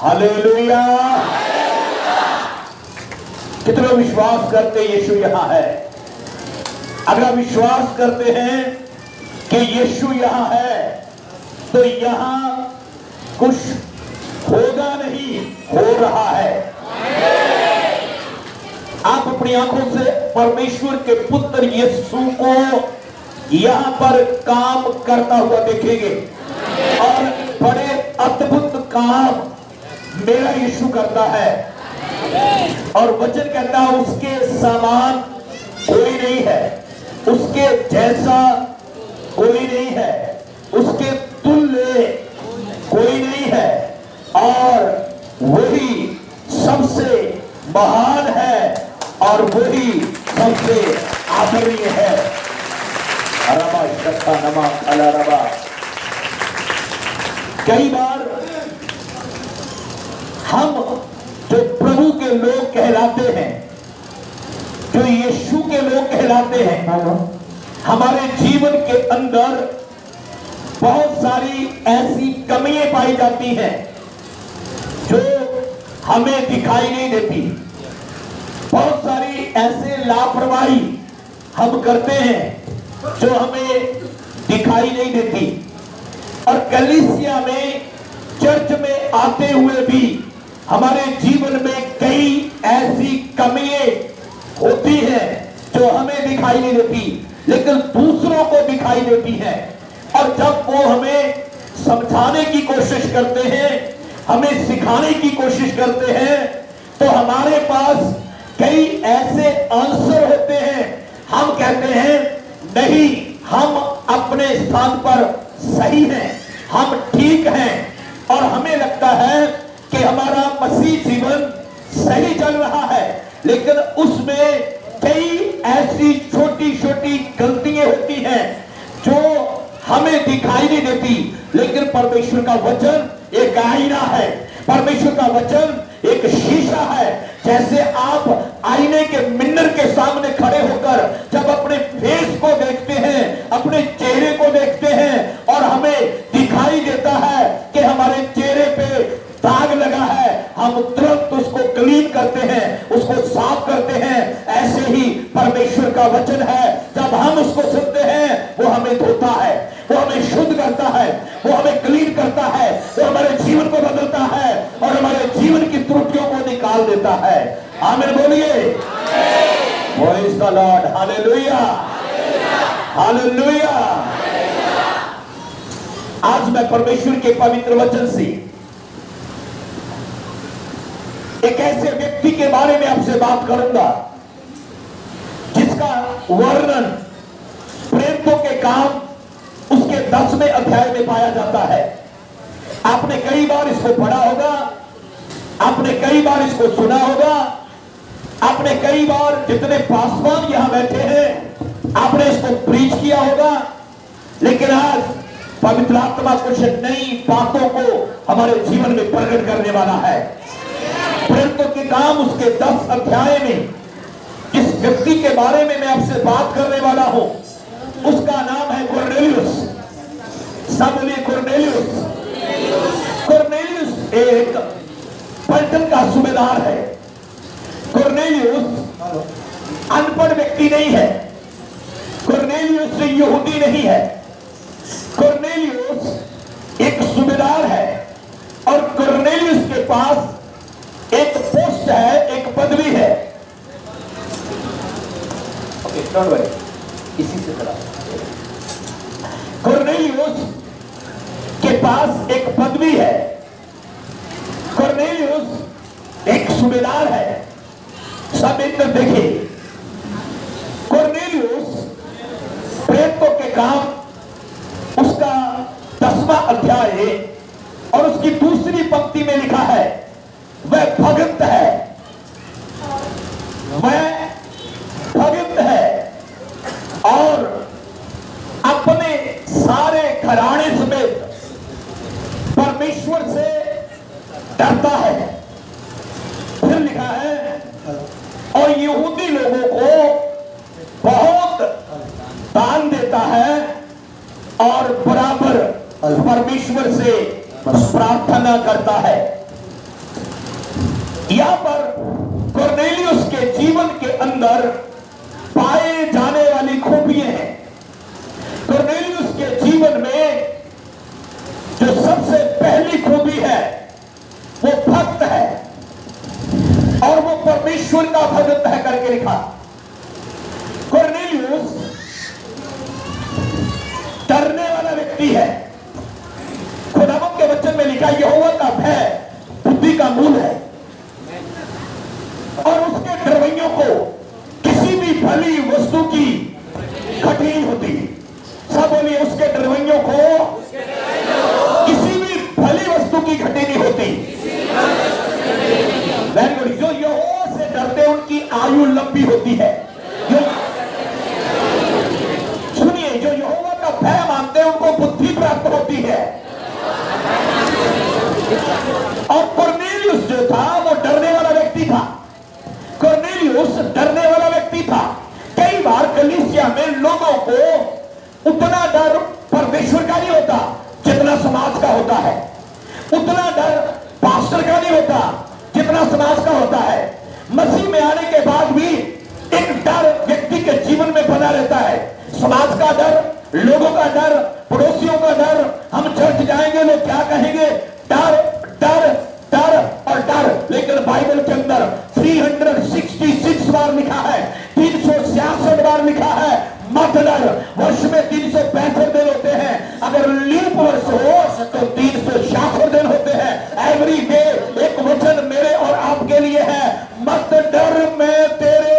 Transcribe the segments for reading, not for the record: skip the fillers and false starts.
Hallelujah. कितने विश्वास करते यीशु यहां है? अगर आप विश्वास करते हैं कि यीशु यहां है तो यहां कुछ होगा नहीं, हो रहा है। आप अपनी आंखों से परमेश्वर के पुत्र यीशु को यहां पर काम करता हुआ देखेंगे और बड़े अद्भुत काम मेरा यीशु करता है। और वचन कहता है उसके समान कोई नहीं है, उसके जैसा कोई नहीं है, उसके तुल्य कोई नहीं है, और वही सबसे महान है और वही सबसे आदरणीय है। रबा शक्ता नमा अला रबा। कई बार हम जो प्रभु के लोग कहलाते हैं, जो यीशु के लोग कहलाते हैं, हमारे जीवन के अंदर बहुत सारी ऐसी कमियां पाई जाती हैं जो हमें दिखाई नहीं देती। बहुत सारी ऐसे लापरवाही हम करते हैं जो हमें दिखाई नहीं देती। और कलीसिया में, चर्च में आते हुए भी हमारे जीवन में कई ऐसी कमियां होती हैं जो हमें दिखाई नहीं देती, लेकिन दूसरों को दिखाई देती हैं। और जब वो हमें समझाने की कोशिश करते हैं, हमें सिखाने की कोशिश करते हैं, तो हमारे पास कई ऐसे आंसर होते हैं। हम कहते हैं नहीं, हम अपने स्थान पर सही हैं, हम ठीक हैं, और हमें लगता है कि हमारा मसीह जीवन सही चल रहा है, लेकिन उसमें कई ऐसी छोटी छोटी गलतियां होती हैं जो हमें दिखाई नहीं देती। लेकिन परमेश्वर का वचन एक आईना है, परमेश्वर का वचन एक शीशा है। जैसे आप आईने के मिरर के सामने खड़े होकर जब अपने फेस को देखते हैं, अपने चेहरे को देखते हैं, और हमें दिखाई देता है कि हमारे चेहरे पे दाग लगा है, हम तुरंत उसको क्लीन करते हैं, उसको साफ करते हैं। ऐसे ही परमेश्वर का वचन है, जब हम उसको सुनते हैं वो हमें धोता है, वो हमें शुद्ध करता है, वो हमें क्लीन करता है, वो हमारे जीवन को बदलता है और हमारे जीवन की त्रुटियों को निकाल देता है। आमीन बोलिए। Praise the Lord. Hallelujah, hallelujah. आज मैं परमेश्वर के पवित्र वचन से एक ऐसे व्यक्ति के बारे में आपसे बात करूंगा जिसका वर्णन प्रेरितों के काम उसके 10वें अध्याय में पाया जाता है। आपने कई बार इसको पढ़ा होगा, आपने कई बार इसको सुना होगा, आपने कई बार जितने पासवान यहां बैठे हैं आपने इसको प्रीच किया होगा। लेकिन आज पवित्र आत्मा कुछ नई बातों को हमारे जीवन में प्रकट करने वाला है। प्रेरितों के काम उसके 10 अध्याय में जिस व्यक्ति के बारे में मैं आपसे बात करने वाला हूं उसका नाम है कुरनेलियुस। सब बोलिए कुरनेलियुस। कुरनेलियुस एक पलटन का सूबेदार है। कुरनेलियुस अनपढ़ व्यक्ति नहीं है, कुरनेलियुस यहूदी नहीं है। कुरनेलियुस एक सूबेदार है और कुरनेलियुस के पास एक पोस्ट है, एक पदवी है। ओके, डोंट वरी, इसी से चला। कुरनेलियुस के पास एक पदवी है, कुरनेलियुस एक सूबेदार है। सब इधर देखिए, कुरनेलियुस प्रेरितों के काम उसका 10वां अध्याय और उसकी दूसरी पंक्ति में लिखा है वह भगत है, वह भगत है और अपने सारे घराने समेत परमेश्वर से डरता है। फिर लिखा है और यहूदी लोगों को बहुत दान देता है और बराबर परमेश्वर से प्रार्थना करता है। अंदर पाए जाने वाली खूबियां हैं। कुरनेलियुस के जीवन में जो सबसे पहली खूबी है वो भक्त है, और वो परमेश्वर का भक्त है करके लिखा। कुरनेलियुस डरने वाला व्यक्ति है। खुदावंद के वचन में लिखा यहोवा का भय बुद्धि का मूल है, और उसके डरवैयों को किसी भी भली वस्तु की घटी नहीं होती। सब बोलिए, उसके डरवैयों को किसी भी भली वस्तु की घटी नहीं होती। Very good. जो यहोवा से डरते उनकी आयु लंबी होती है। सुनिए, जो यहोवा का भय मानते हैं उनको बुद्धि प्राप्त होती है। और कुरनेलियुस जो था वो डरने वाला व्यक्ति था। कुरनेलियुस डरने वाला व्यक्ति था। कई बार कलीसिया में लोगों को उतना डर परमेश्वर का नहीं होता जितना समाज का होता है। उतना डर पास्टर का नहीं होता जितना समाज का होता है। मसीह में आने के बाद भी एक डर व्यक्ति के जीवन में बना रहता है। समाज का डर, लोगों का डर, पड़ोसियों का डर, हम चर्च जाएंगे लोग क्या कहेंगे, डर डर डर और डर। लेकिन बाइबल के अंदर 366 बार लिखा है, 366 बार लिखा है मत डर। वर्ष में 365 दिन होते हैं, अगर लीप वर्ष हो तो 366 दिन होते हैं। एवरी डे एक वचन मेरे और आपके लिए है, मत डर मैं तेरे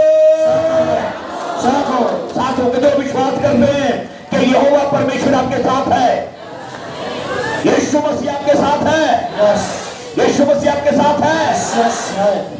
साथ हूं। जो विश्वास करते हैं कि यहोवा परमेश्वर आपके साथ है, यीशु मसीह आपके साथ है, यीशु मसीह आपके साथ है।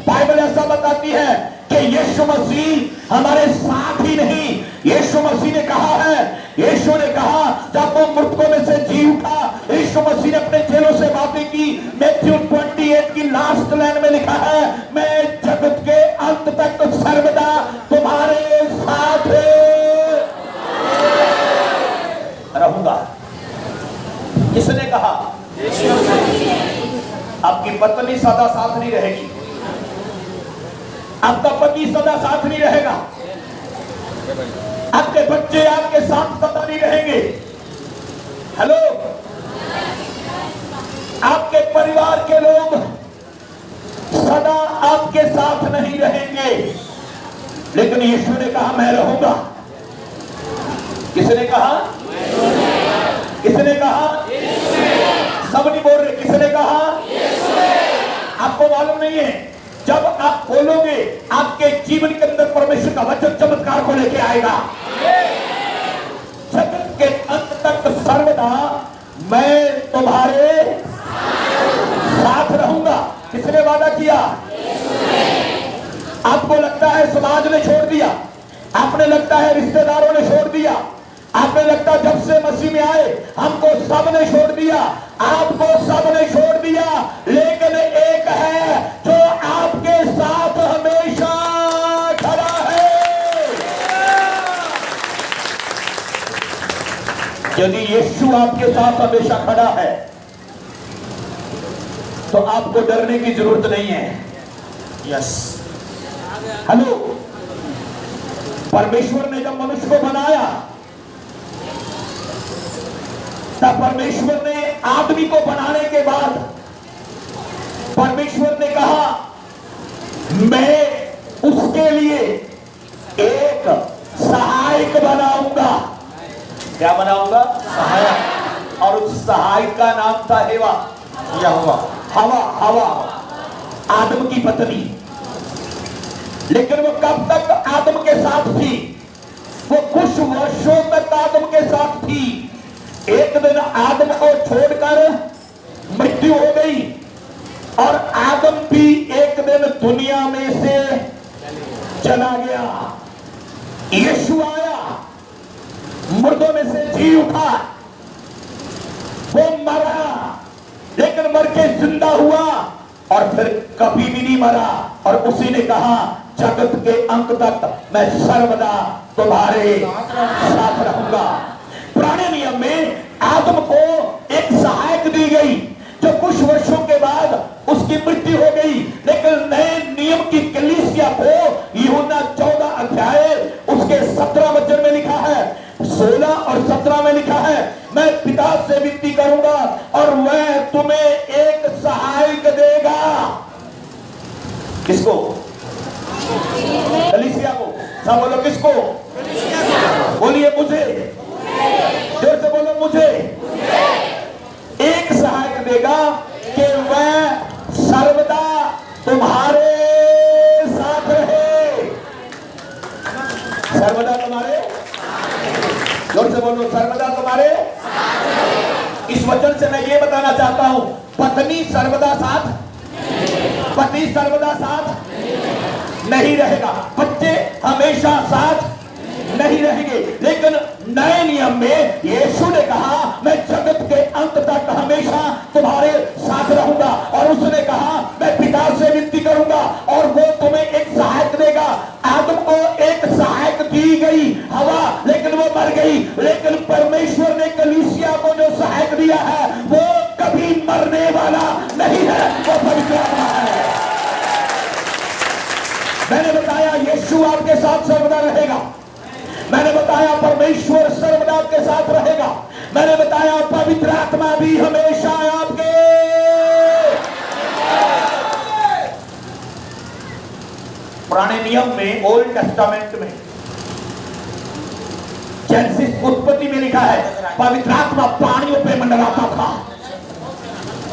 बाइबल ऐसा बताती है कि यीशु मसीह हमारे साथ ही नहीं, यीशु मसीह ने कहा है, यीशु ने कहा जब वो मृतकों में से जी उठा, यीशु मसीह ने अपने चेलों से बातें की। मैथ्यू 28 की लास्ट लाइन में लिखा है, मैं जगत के अंत तक सर्वदा तुम्हारे साथ रहूंगा। किसने कहा? आपकी पत्नी सदा साथ नहीं रहेगी, आपका पति सदा साथ नहीं रहेगा, आपके बच्चे आपके साथ सदा नहीं रहेंगे। हेलो, आपके परिवार के लोग सदा आपके साथ नहीं रहेंगे, लेकिन यीशु ने कहा मैं रहूंगा। किसने कहा? किसने कहा? सब नहीं बोल रहे। किसने कहा? आपको मालूम नहीं है, जब आप बोलोगे आपके जीवन के अंदर परमेश्वर का वचन चमत्कार को लेके आएगा। जगत के अंत तक सर्वदा मैं तुम्हारे साथ रहूंगा। किसने वादा किया? आपको लगता है समाज ने छोड़ दिया, आपने लगता है रिश्तेदारों ने छोड़ दिया, आपने लगता जब से मसीह में आए हमको सब ने छोड़ दिया, आपको सब ने छोड़ दिया, लेकिन एक है जो आपके साथ हमेशा खड़ा है। यदि यीशु आपके साथ हमेशा खड़ा है तो आपको डरने की जरूरत नहीं है। यस, हेलो, परमेश्वर ने जब मनुष्य को बनाया तब परमेश्वर ने आदमी को बनाने के बाद परमेश्वर ने कहा मैं उसके लिए एक सहायक बनाऊंगा। क्या बनाऊंगा? सहायक। और उस सहायक का नाम था हेवा, यहोवा। हवा, हवा आदम की पत्नी। लेकिन वो कब तक आदम के साथ थी? वो कुछ वर्षों तक आदम के साथ थी। एक दिन आदम को छोड़कर मृत्यु हो गई और आदम भी एक दिन दुनिया में से चला गया। यीशु आया, मुर्दों में से जी उठा, वो मरा लेकिन मर के जिंदा हुआ और फिर कभी भी नहीं मरा। और उसी ने कहा जगत के अंत तक मैं सर्वदा तुम्हारे साथ रहूंगा। पुराने नियम में आदम को एक सहायक दी गई जो कुछ वर्षों के बाद उसकी मृत्यु हो गई, लेकिन नए नियम की कलीसिया को यूहन्ना 14 सब बोलो किसको? बोलिए मुझे। जोर से बोलो मुझे। एक सहायक देगा कि वह सर्वदा तुम्हारे साथ रहे। सर्वदा तुम्हारे, जोर से बोलो सर्वदा तुम्हारे। इस वचन से मैं ये बताना चाहता हूं, पत्नी सर्वदा साथ, पति सर्वदा साथ नहीं रहेगा, बच्चे हमेशा साथ नहीं रहेंगे। लेकिन नए नियम में यीशु ने कहा मैं जगत के अंत तक हमेशा तुम्हारे साथ रहूंगा। और उसने कहा मैं पिता से विनती करूंगा और वो तुम्हें एक सहायक देगा। आदम को एक सहायक दी गई हवा, लेकिन वो मर गई। लेकिन परमेश्वर ने कलीसिया को जो सहायक दिया है वो कभी मरने वाला नहीं है, वो पवित्र आत्मा है। मैंने बताया यीशु आपके साथ सर्वदा रहेगा। मैंने बताया परमेश्वर सर्वदा आपके साथ रहेगा। मैंने बताया पवित्र आत्मा भी हमेशा आपके। पुराने नियम में, ओल्ड टेस्टामेंट में, जेनेसिस उत्पत्ति में लिखा है पवित्र आत्मा पानियों पे मंडराता था।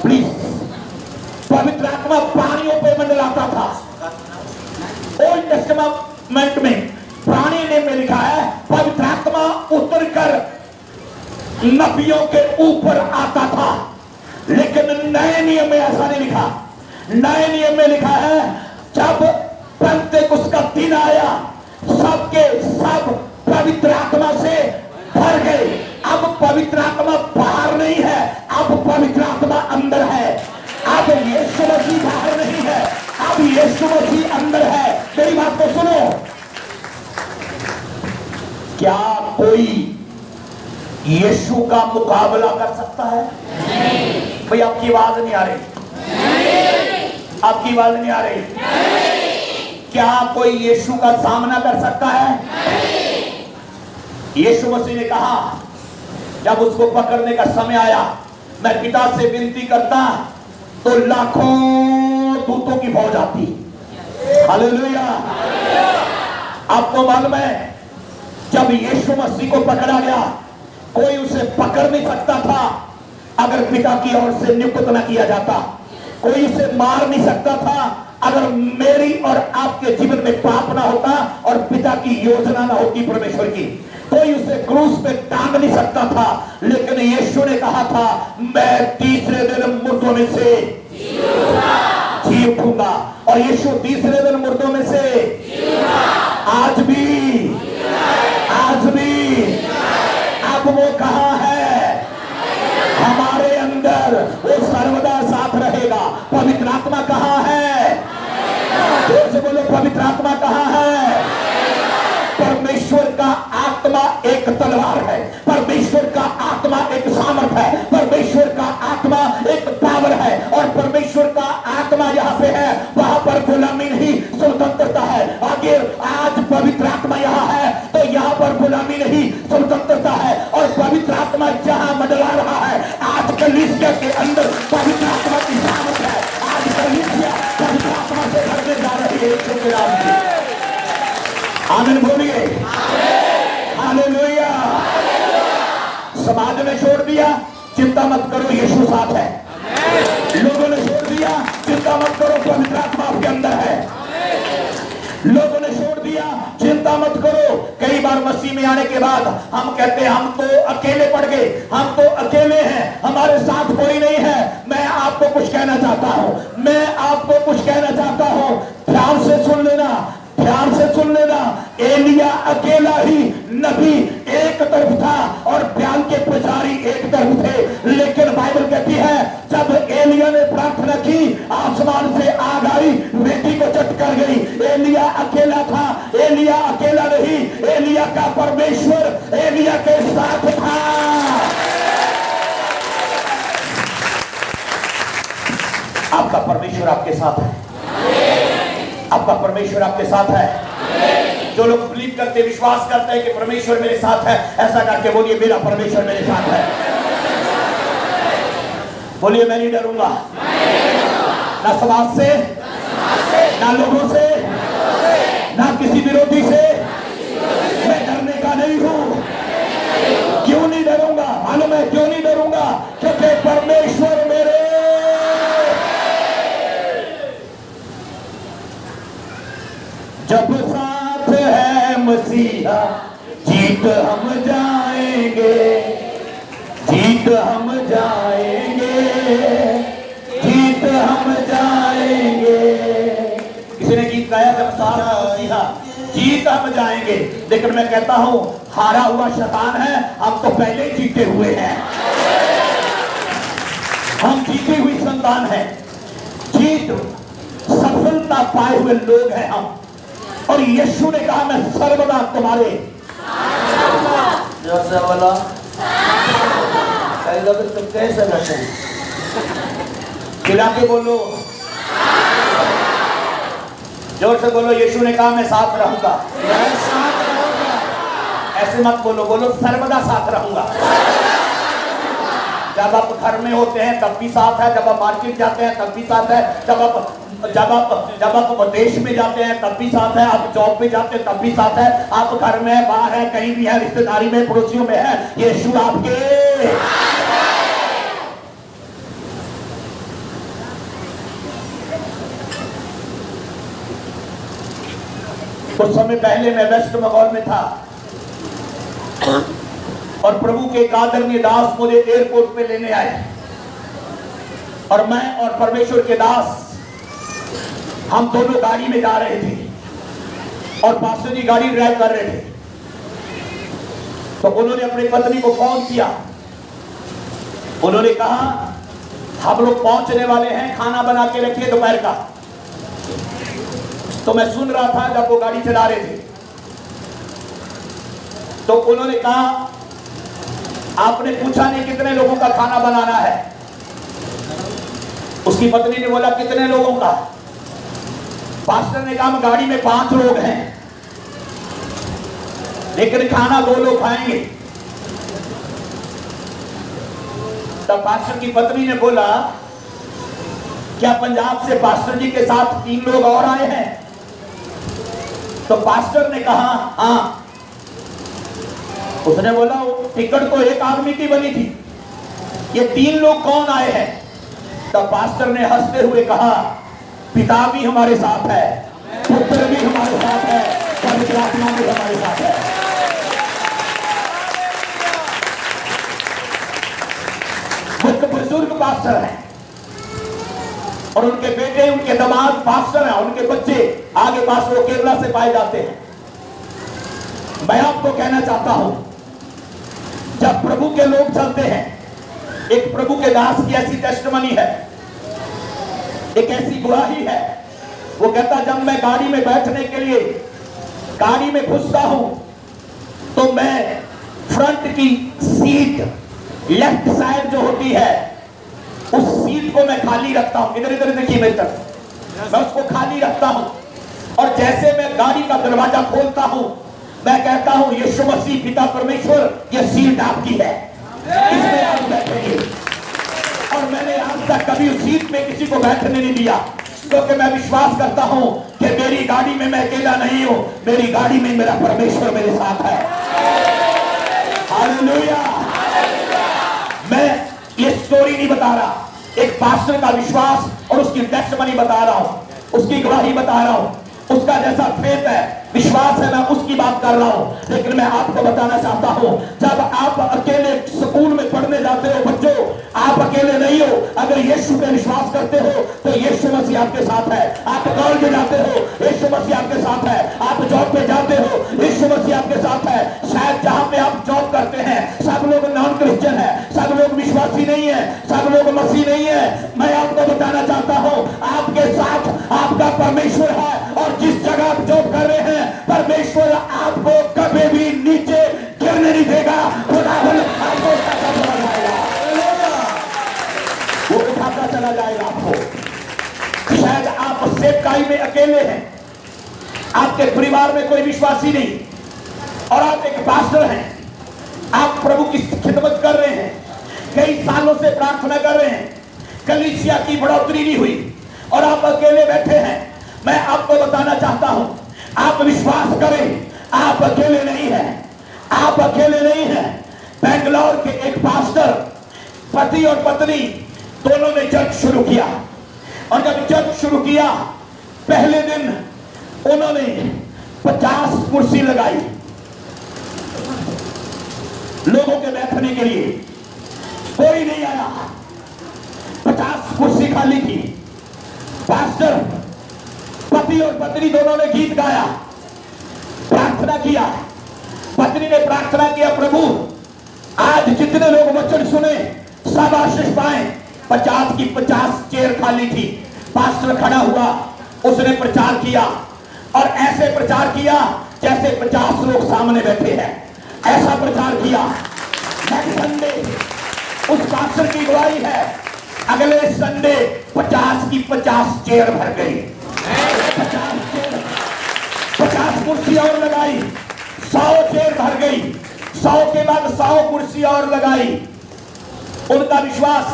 प्लीज, पवित्र आत्मा पानियों पे मंडराता था। ओल्ड टेस्टामेंट में पुराने नियम में लिखा है पवित्र आत्मा उतरकर नबियों के ऊपर आता था। लेकिन नए नियम में ऐसा नहीं लिखा। नए नियम में लिखा है जब पेंतेकुस्त का दिन आया सबके सब पवित्र आत्मा से भर गए। अब पवित्र आत्मा बाहर नहीं है, अब पवित्र आत्मा अंदर है। अब यीशु मसीह बाहर नहीं है, अब यीशु मसीह अंदर है। मेरी बात को सुनो, क्या कोई यीशु का मुकाबला कर सकता है? नहीं। भाई आपकी आवाज नहीं आ रही? नहीं। आपकी आवाज नहीं आ रही? नहीं। क्या कोई यीशु का सामना कर सकता है? नहीं। यीशु मसीह ने कहा जब उसको पकड़ने का समय आया मैं पिता से विनती करता तो लाखों दूतों की फौज आती। हालेलुया। आपको मालूम है जब यीशु मसीह को पकड़ा गया कोई उसे पकड़ नहीं सकता था अगर पिता की ओर से नियुक्त न किया जाता। कोई उसे मार नहीं सकता था अगर मेरी और आपके जीवन में पाप ना होता और पिता की योजना ना होती परमेश्वर की। कोई उसे क्रूस पे टांग नहीं सकता था। लेकिन यीशु ने कहा था मैं तीसरे दिन मुर्दों में से जी उठूंगा। और यीशु तीसरे दिन मुर्दों में से आज भी अब वो कहाँ है? हमारे अंदर वो सर्वदा साथ रहेगा। पवित्र आत्मा कहाँ है? जोर से बोलो पवित्र आत्मा कहाँ है? परमेश्वर का आत्मा एक तलवार है, परमेश्वर का आत्मा एक सामर्थ है, परमेश्वर का आत्मा एक पावर है। और परमेश्वर का आत्मा यहाँ पे है वहां पर गुलामी नहीं स्वतंत्रता है। आगे आज पवित्र आत्मा यहाँ है तो यहाँ पर गुलामी नहीं स्वतंत्रता है। और पवित्र आत्मा जहाँ मंडरा रहा है आज कलीसिया के अंदर पवित्र आत्मा की सामर्थ है। आज कलीसिया पवित्र आत्मा से भरने जा रही है यीशु के नाम से। आमीन बोलिए। हालेलुया। समाज ने छोड़ दिया चिंता मत करो यीशु साथ है। लोगों ने छोड़ दिया चिंता मत करो पवित्र आत्मा आपके अंदर है। लोगों ने छोड़ दिया चिंता मत करो। कई बार मसीह में आने के बाद हम कहते हैं हम तो अकेले पड़ गए, हम तो अकेले हैं, हमारे साथ कोई नहीं है। मैं आपको कुछ कहना चाहता हूं, मैं आपको कुछ कहना चाहता हूं। ध्यान से सुन लेना, ध्यान से सुन लेना। एलिया अकेला ही नबी एक तरफ था और बयान के पुजारी एक तरफ थे। लेकिन बाइबल कहती है जब एलिया ने प्रार्थना की आसमान से आग आई, बेटी को चट कर गई। एलिया अकेला था, एलिया अकेला नहीं, एलिया का परमेश्वर एलिया के साथ था। आपका परमेश्वर आपके साथ है, आपका परमेश्वर आपके साथ है। जो लोग बिलीव करते, विश्वास करते हैं कि परमेश्वर मेरे साथ है, ऐसा करके बोलिए मेरा परमेश्वर मेरे साथ है। बोलिए मैं नहीं डरूंगा, ना समाज से, ना लोगों से, ना किसी विरोधी से, मसीहा, जीत हम जाएंगे, जीत हम जाएंगे, जीत हम जाएंगे। किसी ने गीत गाया जब साथ मसीहा, जीत हम जाएंगे। लेकिन मैं कहता हूं हारा हुआ शैतान है, हम तो पहले ही जीते हुए हैं। हम जीती हुई संतान है, जीत सफलता पाए हुए लोग हैं हम। और यीशु ने कहा मैं सर्वदा तुम्हारे, जोर से बोलो, कई लोग तुम कैसे रहते हैं, खिला के बोलो, जोर से बोलो, यीशु ने कहा मैं साथ रहूंगा। मैं साथ रहूंगा। ऐसे मत बोलो, बोलो सर्वदा साथ रहूंगा। जब आप घर में होते हैं तब भी साथ है, जब आप मार्केट जाते हैं तब भी साथ है, जब आप देश में जाते हैं तब भी साथ है, आप जॉब पे जाते हैं तब भी साथ है, आप घर में है, बाहर है, कहीं भी है, रिश्तेदारी में, पड़ोसियों में है, यीशु आपके। कुछ समय पहले मैं वेस्ट बंगाल में था और प्रभु के एक आदरणीय दास मुझे एयरपोर्ट पे लेने आए और मैं और परमेश्वर के दास हम दोनों गाड़ी में जा रहे थे और पास्टर जी गाड़ी ड्राइव कर रहे थे। तो उन्होंने अपनी पत्नी को फोन किया, उन्होंने कहा हम लोग पहुंचने वाले हैं, खाना बना के रखिए दोपहर का। तो मैं सुन रहा था जब वो गाड़ी चला रहे थे। तो उन्होंने कहा आपने पूछा नहीं कितने लोगों का खाना बनाना है। उसकी पत्नी ने बोला कितने लोगों का। पास्टर ने कहा गाड़ी में 5 लोग हैं लेकिन खाना 2 लोग खाएंगे। तब पास्टर की पत्नी ने बोला क्या पंजाब से पास्टर जी के साथ 3 लोग और आए हैं। तो पास्टर ने कहा हाँ। उसने बोला टिकट तो एक आदमी की बनी थी, ये 3 लोग कौन आए हैं। तब पास्टर ने हंसते हुए कहा पिता भी हमारे साथ है, पुत्र भी हमारे साथ है, पवित्र आत्मा भी हमारे साथ है। मुख्य बुजुर्ग पास्टर हैं और उनके बेटे उनके दामाद पास्टर हैं, उनके बच्चे आगे पास्टर केरला से पाए जाते हैं। मैं आपको कहना चाहता हूं जब प्रभु के लोग चलते हैं, एक प्रभु के दास की ऐसी टेस्टिमनी है, एक ऐसी गुआही है। वो कहता जब मैं गाड़ी में बैठने के लिए गाड़ी में घुसता हूं तो मैं फ्रंट की सीट लेफ्ट साइड जो होती है उस सीट को मैं खाली रखता हूं। इधर इधर देखिए मेरी तरफ, मैं उसको खाली रखता हूं और जैसे मैं गाड़ी का दरवाजा खोलता हूं मैं कहता हूं यीशु मसीह पिता परमेश्वर ये सीट आपकी है, इसमें आप बैठेंगे। और मैंने आज तक कभी उस सीट में किसी को बैठने नहीं दिया क्योंकि मैं विश्वास करता हूं कि मेरी गाड़ी में मैं अकेला नहीं हूं, मेरी गाड़ी में मेरा परमेश्वर मेरे साथ है। हालेलुया। मैं ये स्टोरी नहीं बता रहा, एक पास्टर का विश्वास और उसकी टेस्टिमनी बता रहा हूं, उसकी गवाही बता रहा हूं। उसका जैसा फेथ है, विश्वास है, मैं उसकी बात कर रहा हूं। लेकिन मैं आपको बताना चाहता हूं जब आप अकेले स्कूल में पढ़ने जाते हो बच्चों, आप अकेले नहीं हो। अगर यीशु पे विश्वास करते हो तो यीशु मसीह आपके साथ है। आप कॉलेज जाते हो, यीशु मसीह आपके साथ है। आप जॉब पे जाते हो, यीशु मसीह आपके साथ है। शायद जहां पे आप जॉब करते हैं सब लोग नॉन क्रिश्चियन है, सब लोग विश्वासी नहीं है, सब लोग मसीह नहीं है। मैं आपको बताना चाहता हूं आपके साथ आपका परमेश्वर है और जिस जगह आप जॉब कर रहे हैं परमेश्वर आपको कभी भी नीचे गिरने नहीं देगा। आपको उठाता चला जाएगा, वो उठाता चला जाएगा आपको। शायद आप सेवकाई में अकेले हैं, आपके परिवार में कोई विश्वासी नहीं और आप एक पास्टर हैं, आप प्रभु की खिदमत कर रहे हैं, कई सालों से प्रार्थना कर रहे हैं, कलीसिया की बढ़ोतरी नहीं हुई और आप अकेले बैठे हैं। मैं आपको बताना चाहता हूं आप विश्वास करें, आप अकेले नहीं हैं, आप अकेले नहीं हैं। बेंगलोर के एक पास्टर पति और पत्नी दोनों ने चर्च शुरू किया और जब चर्च शुरू किया पहले दिन उन्होंने 50 कुर्सी लगाई लोगों के बैठने के लिए, कोई नहीं आया। 50 कुर्सी खाली थी। पास्टर पति और पत्नी दोनों ने गीत गाया, प्रार्थना किया। पत्नी ने प्रार्थना किया, प्रभु आज जितने लोग वचन सुने सब आशीष पाए। 50 की 50 चेयर खाली थी। पास्टर खड़ा हुआ, उसने प्रचार किया और ऐसे प्रचार किया जैसे 50 लोग सामने बैठे हैं, ऐसा प्रचार किया। नेक्स्ट संडे उस पास्टर की गवाही है, अगले संडे 50 की 50 चेयर भर गई। 50 कुर्सी और लगाई, 100 चेयर भर गई। 100 के बाद 100 कुर्सी और लगाई। उनका विश्वास,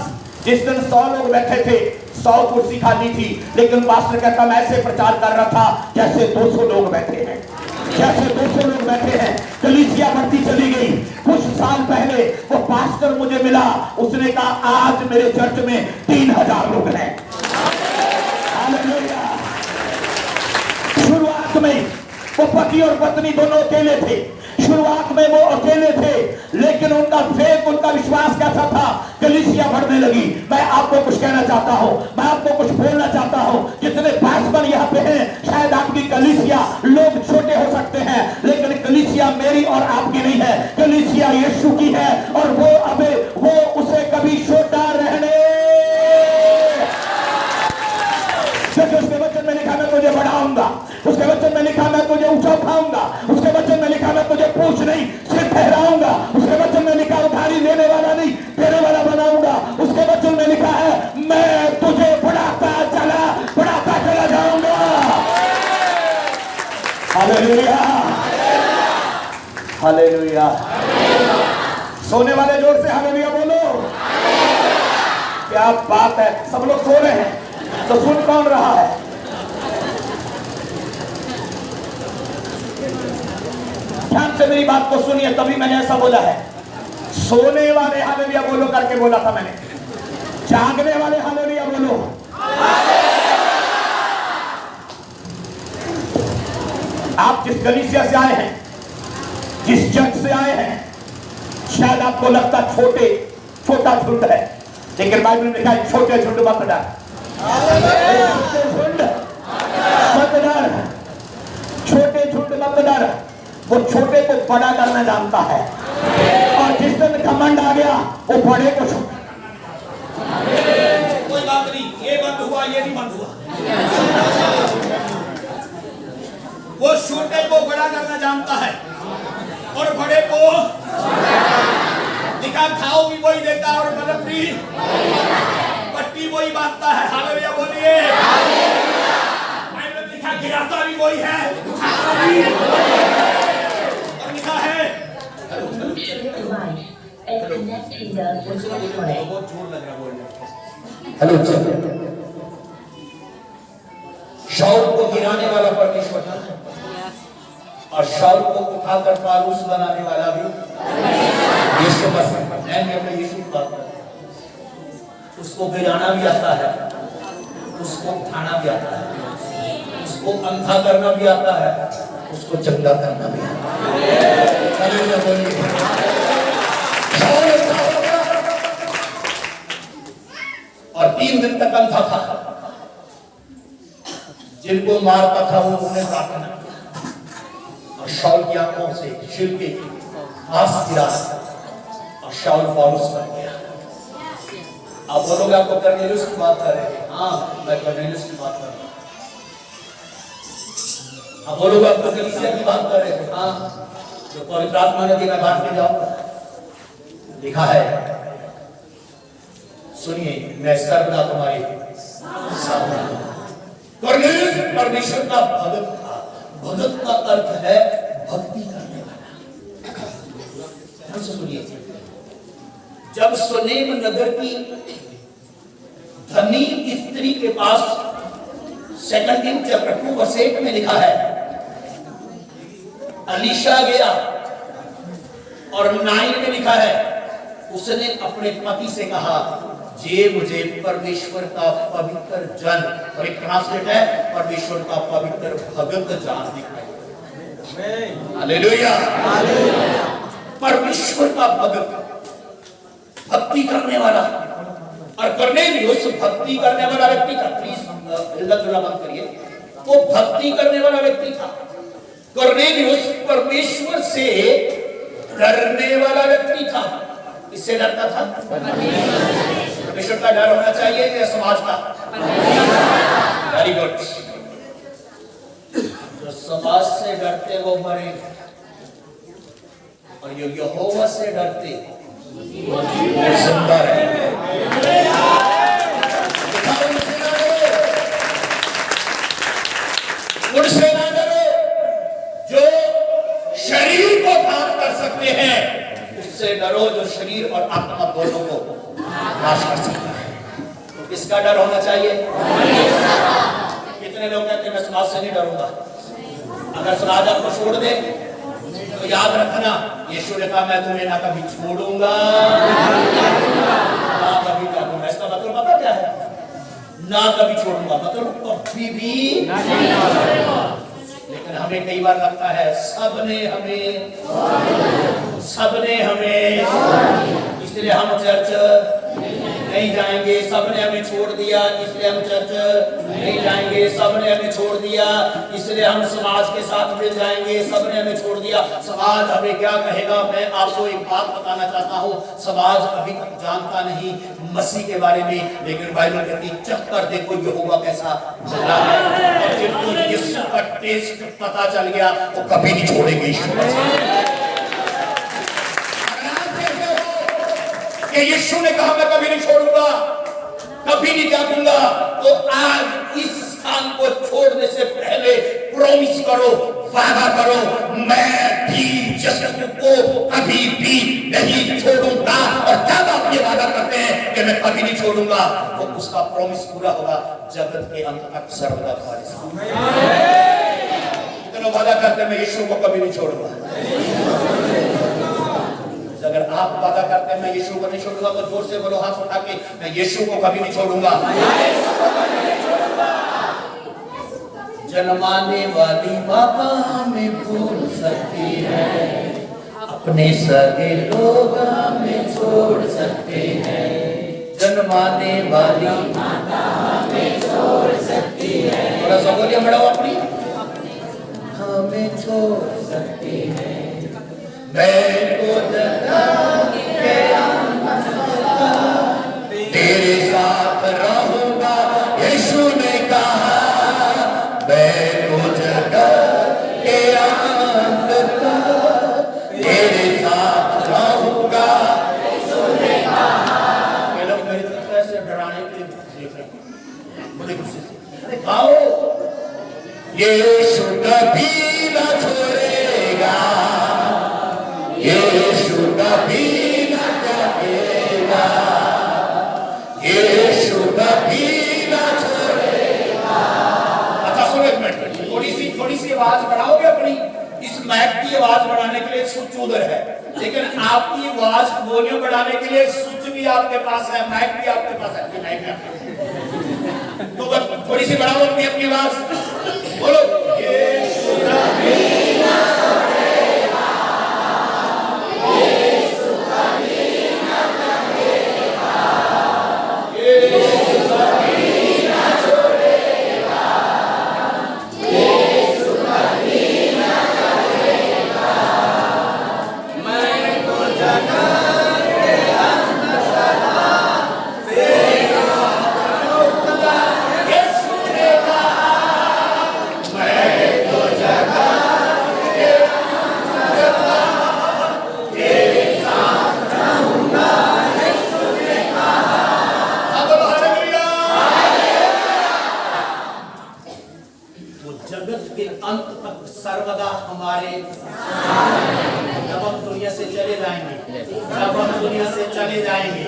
जिस दिन 100 लोग बैठे थे 100 कुर्सी खाली थी, लेकिन पास्टर कहता मैं ऐसे प्रचार कर रहा था जैसे 200 लोग बैठे हैं, जैसे 200 लोग बैठे हैं। कलीसिया बढ़ती चली गई। कुछ साल पहले वो पास्टर मुझे मिला, उसने कहा आज मेरे चर्च में 3000 लोग हैं। हालेलुया। शुरुआत में वो पति और पत्नी दोनों अकेले थे। शुरुआत में वो अकेले थे, लेकिन उनका फेथ, उनका विश्वास कैसा था, कलीसिया बढ़ने लगी। मैं आपको कुछ कहना चाहता हूं, मैं आपको कुछ बोलना चाहता हूं। जितने पासवान यहाँ पे हैं, शायद आपकी कलीसिया लोग छोटे हो सकते हैं, लेकिन कलीसिया मेरी और आपकी नहीं है, कलीसिया यीशु की है। और वो उसे कभी छोटा रहने, क्योंकि उसके वचन में लिखा मैं तुझे बढ़ाऊंगा, उसके वचन में लिखा मैं तुझे ऊंचा उठाऊंगा, उसके वचन में लिखा मैं तुझे पूछ नहीं सिर ठहराऊंगा, उसके वचन में लिखा उधारी देने वाला नहीं देने वाला बनाऊंगा, उसके वचन में लिखा है मैं तुझे बढ़ाता चला जाऊंगा। Hallelujah, hallelujah. सोने वाले जोर से हालेलुया बोलो। क्या बात है, सब लोग सो रहे हैं तो सुन कौन रहा है? ध्यान से मेरी बात को सुनिए, तभी मैंने ऐसा बोला है। सोने वाले हालेलुया बोलो करके बोला था मैंने। जागने वाले हालेलुया बोलो। आप जिस कलीसिया से आए हैं, जिस चर्च से आए हैं, शायद आपको लगता छोटा झुंड है, लेकिन बाइबल में लिखा है छोटे झुंड मत डर, छोटे झुंड मत डर। वो छोटे को बड़ा करना जानता है, और जिस दिन घमंड आ गया वो बड़े को कोई बात नहीं, ये बंद हुआ ये नहीं बंद हुआ। वो छोटे को बड़ा करना जानता है और बड़े को दिखा खाओ भी वही देता है और बलम भी पट्टी वही बांधता है। हालेलुया बोलिए। मैंने दिखा गिराता भी वही है, उठाता भी और लिखा है। बहुत जोर लग रहा बोलने। हेलो, शाऊल को गिराने वाला परमेश्वर था और शाऊल को उठाकर पौलुस बनाने वाला भी यीशु मसीह। यीशु की बात करते हैं, उसको गिराना भी आता है, उसको उठाना भी आता है, उसको अंधा करना भी आता है, उसको चंगा करना भी आता है। हालेलुया बोलिए। और 3 दिन तक अंधा था। जिनको मारता था वो उन्हें प्रार्थना किया और शाऊल की आंखों से छिलके आंसू गिरा और शाऊल पौलुस बन गया। आप बोलोगे आपको कर्नेलियुस की बात कर रहे हैं? हाँ, मैं कर्नेलियुस की बात कर रहा हूं। आप बोलोगे आपको कलीसिया की बात कर रहे थे? हाँ, जो पवित्र आत्मा ने दिया बांट के जाऊंगा। लिखा है, सुनिए, मैं सर्वदा तुम्हारे सामने। कर्नेलियुस परमेश्वर का भगत था। भगत का अर्थ है भक्ति करने वाला। ध्यान से सुनिए, जब सुनेम नगर की धनी स्त्री के पास 2 किंग्स चैप्टर 2 वर्स 8 में लिखा है, अलीशा गया और 9 में लिखा है, उसने अपने पति से कहा, जे मुझे परमेश्वर का पवित्र जन, और एक ट्रांसलेट है परमेश्वर का पवित्र भगत जान दिखाई। हालेलुया। परमेश्वर का भक्त, भक्ति करने वाला, और कर्नेलियुस भक्ति करने वाला व्यक्ति था। प्लीज हिलना डुलना मत करिए, वो भक्ति करने वाला व्यक्ति था। कर्नेलियुस परमेश्वर से डरने वाला व्यक्ति था। किससे डरता था? परमेश्वर का डर होना चाहिए या समाज का? Very good. जो समाज से डरते वो मरे, और जो यहोवा से डरते वो जिंदा रहे। उनसे ना डरो। जो शरीर को घात कर सकते हैं, उससे डरो जो शरीर और आत्मा दोनों को नाश कर सकता है। तो किसका डर होना चाहिए? कितने लोग कहते हैं मैं समाज से नहीं डरूंगा? अगर समाज आपको छोड़ दे तो याद रखना, यीशु ने कहा मैं तुम्हें ना कभी छोड़ूंगा ना कभी त्यागूंगा। इसका मतलब पता क्या है? ना कभी छोड़ूंगा मतलब कभी भी नहीं छोड़ूंगा। लेकिन हमें कई बार लगता है सबने हमें, इसलिए हम चर्च नहीं जाएंगे। सबने हमें छोड़ दिया इसलिए हम चर्च नहीं जाएंगे। सबने हमें छोड़ दिया इसलिए हम समाज के साथ मिल जाएंगे। सबने हमें छोड़ दिया, समाज हमें क्या कहेगा? मैं आपको एक बात बताना चाहता हूँ, समाज अभी तक जानता नहीं मसीह के बारे में, लेकिन बाइबल कहती है चक्कर देखो यहोवा कैसा चला है। और जिनको यीशु का टेस्ट पता चल गया वो कभी नहीं छोड़ेंगे यीशु। यीशु ने कहा मैं कभी नहीं छोड़ूंगा, कभी नहीं त्यागूंगा, तो आज इस स्थान को छोड़ने से पहले प्रॉमिस करो, वादा करो, मैं भी यीशु को कभी भी नहीं छोड़ूंगा। और जब आप ये वादा करते हैं कि मैं कभी नहीं छोड़ूंगा, तो उसका प्रॉमिस पूरा होगा जगत के अंत तक सर्वदा खालिद। इतना वादा करते हैं मैं यीशु को कभी नहीं छोड़ूंगा। अगर आप वादा करते हैं मैं यीशु को नहीं छोड़ूंगा, तो जोर से बोलो हाथ उठा के, मैं यीशु को कभी नहीं छोड़ूंगा। जन्माने वाली माता हमें भूल सकती है, अपने सगे लोग हमें छोड़ सकते हैं। जन्माने वाली माता हमें छोड़ सकती है, थोड़ा सा बोलिए बढ़ाओ, अपनी हमें छोड़ सकती है। मैं को जगा के तेरे साथ रहूंगा, यीशु ने कहा। मैं को जगा के अंत तक तेरे साथ रहूंगा, यीशु ने कहा। ये लोग मेरी तरफ ऐसे डराने के लिए देख रहे हैं, बड़े गुस्से से। अरे आओ, यीशु कभी ना छोड़ेगा, यीशु कभी ना त्यागेगा, यीशु कभी ना छोड़ेगा। अच्छा सुनो एक मिनट, थोड़ी सी आवाज बढ़ाओगे अपनी? इस माइक की आवाज बढ़ाने के लिए स्विच उधर है, लेकिन आपकी आवाज वॉल्यूम बढ़ाने के लिए स्विच भी आपके पास है, माइक भी आपके पास है। माइक है तो थोड़ी सी बढ़ाओ अपनी आवाज, बोलो यीशु कभी ना सर्वदा हमारे, जब हम दुनिया से चले जाएंगे, जब हम दुनिया से चले जाएंगे,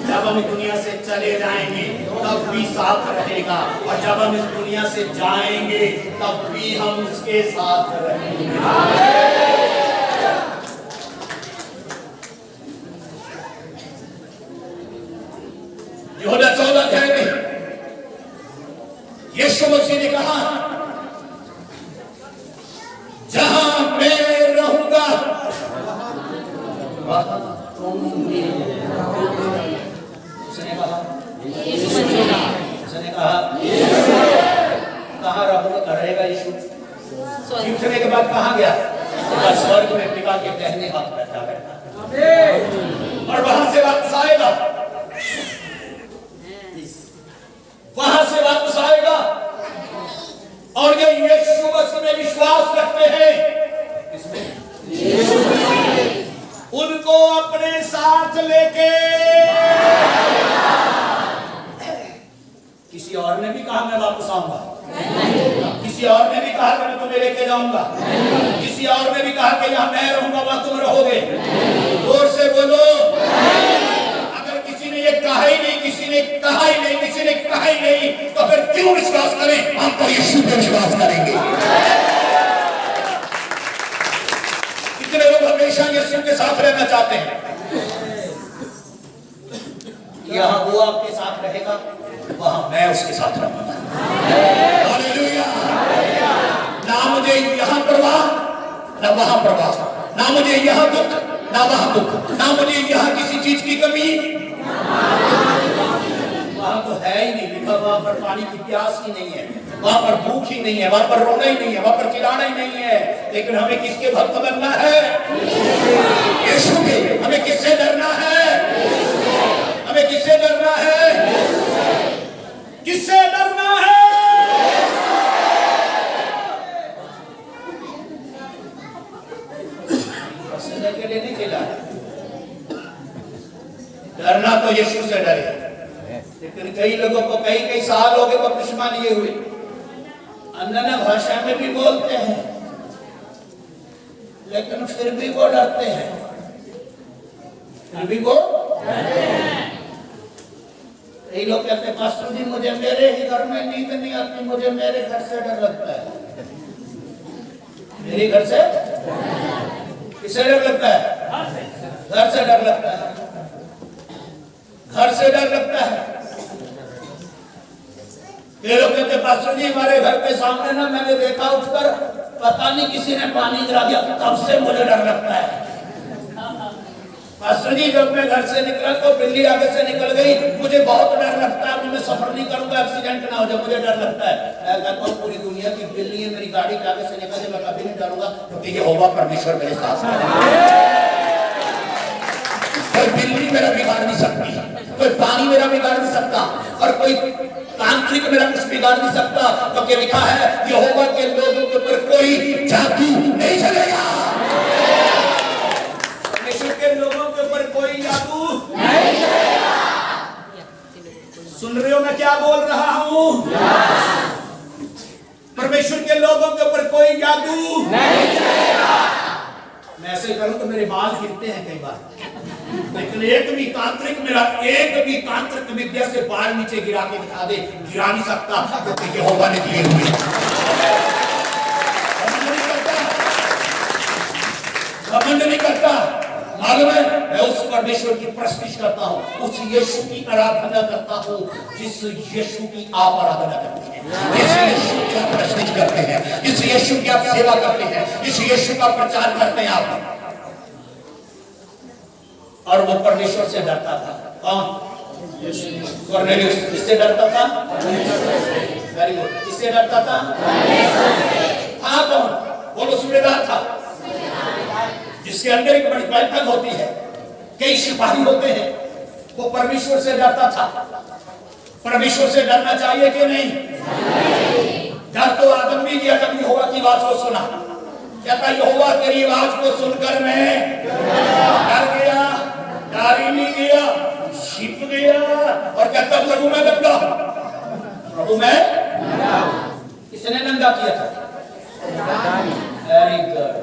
जब हम दुनिया से चले जाएंगे तब भी साथ रहेगा, और जब हम इस दुनिया से जाएंगे तब भी हम उसके साथ रहेंगे। यूहन्ना 14 अध्याय में यीशु मसीह ने कहा जहां उसने कहा कहाँ रहेगा यीशु? उठने के बाद कहाँ गया? स्वर्ग में पिता के दाहिने हाथ बैठा बैठा और वहां से वापस आएगा, वहां से वापस आएगा। और ये यीशु मसीह में विश्वास रखते हैं, इसमें उनको अपने साथ लेके। किसी और ने भी कहा मैं वापस आऊंगा, किसी और ने भी कहा कि मैं तुम्हें लेके जाऊंगा, किसी और ने भी कहा कि यहाँ मैं रहूंगा वहां तुम रहोगे। जोर से बोलो। अगर किसी ने ये कहा ही नहीं, किसी ने कहा ही नहीं, किसी ने कहा ही नहीं, तो फिर क्यों विश्वास करें? हम तो यीशु पे विश्वास करेंगे। कितने लोग हमेशा यीशु के साथ रहना चाहते हैं? यहाँ वो आपके साथ रहेगा, वहां मैं उसके साथ रहूंगा। हालेलुया। ना मुझे यहाँ परवाह, ना वहां परवाह, ना मुझे यहाँ दुख, ना वहां दुख, ना मुझे यहाँ किसी चीज की कमी। वहां तो है ही नहीं लिखा, वहां पर पानी की प्यास ही नहीं है, वहां पर भूख ही नहीं है, वहां पर रोना ही नहीं है, वहां पर चिल्लाना ही नहीं है। लेकिन हमें किसके भक्त बनना है? यीशु के। हमें किससे डरना है? हमें किससे डरना है? किससे डरना है? के लिए नहीं चिल्ला, डरना तो यीशु से डरे। लेकिन कई लोगों को कई साल हो गए बपतिस्मा लिए हुए, अन्य भाषा में भी बोलते हैं, लेकिन फिर भी वो डरते हैं, फिर भी वो। कई लोग कहते हैं पास्टर जी मुझे मेरे ही घर में नींद नहीं आती, मुझे मेरे घर से डर लगता है। मेरे घर से? किससे डर लगता है? घर से डर लगता है, घर से डर लगता है। ये लोग कहते हैं पास्टर जी हमारे घर के सामने ना मैंने देखा उठकर पता नहीं किसी ने पानी गिरा दिया, तब से मुझे डर लगता है। पास्टर जी जब मैं घर से निकला तो बिल्ली आगे से निकल गई, मुझे बहुत डर लगता है, मैं सफर नहीं करूंगा, एक्सीडेंट ना हो जाए, मुझे डर लगता है। तो पूरी दुनिया की बिल्ली है, मेरी गाड़ी के आगे से निकल जाए, मैं कभी नहीं डरूंगा, क्योंकि ये होगा परमेश्वर मेरे साथ है। कोई बिल्ली मेरा बिगाड़ नहीं सकती, कोई पानी मेरा बिगाड़ नहीं सकता, और कोई तांत्रिक मेरा कुछ बिगाड़ नहीं सकता, क्योंकि लिखा है यहोवा के लोगों के ऊपर कोई जादू नहीं चलेगा। परमेश्वर के लोगों के ऊपर कोई जादू नहीं चलेगा। सुन रहे हो मैं क्या बोल रहा हूँ? परमेश्वर के लोगों के ऊपर कोई जादू नहीं चलेगा। मैं ऐसे करूं तो मेरे बाल गिरते हैं कई बार, लेकिन एक भी तांत्रिक विद्या से बाल नीचे गिरा के दिखा दे, गिरा नहीं सकता, क्योंकि यहोवा ने दिए हुए। घमंड नहीं करता। मालूम है मैं उस परमेश्वर की प्रस्तुति करता हूँ, उस यीशु की आराधना करता हूँ जिस यीशु की आप आराधना करते हैं, जिस यीशु की आप प्रस्तुति करते हैं, जिस यीशु की आप सेवा करते हैं, जिस यीशु का प्रचार करते हैं आप। और वो परमेश्वर से डरता था। कौन? कोर्नेलियस। किससे डरता था? Very good. किससे डरता था? हाँ कौन? बोलो सूबेदार था, जिसके अंदर एक बड़ी बैठक होती है, कई सिपाही होते हैं, वो परमेश्वर से डरता था। परमेश्वर से डरना चाहिए कि नहीं? डर तो आदम भी किया जब यहोवा की आवाज को सुना, कहता यहोवा तेरी आवाज को सुनकर मैं डर गया, डर ही नहीं गया, छिप गया, और कहता प्रभु मैं नंगा, प्रभु मैं। किसने नंगा किया था? Very good.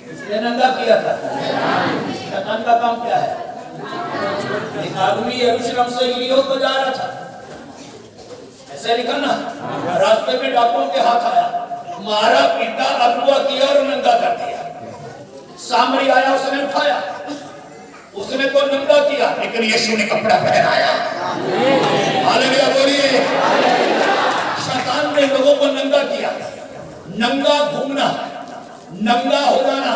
किसने नंगा किया था? शैतान का काम क्या है? एक आदमी यरूशलेम से यरीहो को जा रहा था, ऐसे लिखा ना, रास्ते में डाकुओं के हाथ आया, मारा पीटा अगवा किया और नंगा कर दिया। सामरी आया, उसने उठाया, उसने तो नंगा किया, लेकिन यीशु ने कपड़ा पहनाया। हालेलुया बोलिए। शैतान ने लोगों को नंगा किया। नंगा घूमना, नंगा हो जाना,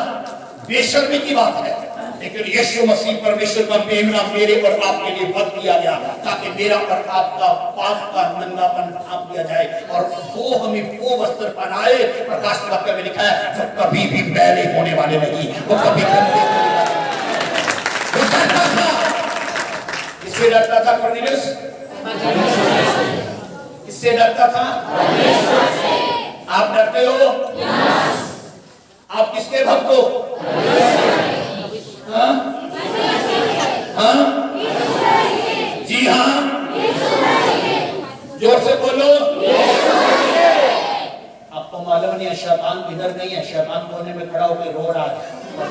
बेशर्मी की बात है, लेकिन यीशु मसीह परमेश्वर का मेमना मेरे और आपके लिए वध किया गया ताकि मेरा और आपका पाप का नंगापन ढांप दिया जाए और वो हमें वो वस्त्र पहनाए। प्रकाश वाक्य में लिखा है जो कभी भी मैले होने वाले नहीं, वो कभी गंदे होने वाले नहीं। वो डरता था, किससे डरता था कुरनेलियुस? किससे डरता था? आप डरते हो? आप किसके भक्त हो? हाँ? हाँ? जी हाँ, जोर से बोलो। आपको मालूम नहीं है शैतान इधर नहीं है, शैतान कोने में खड़ा होकर रो रहा है।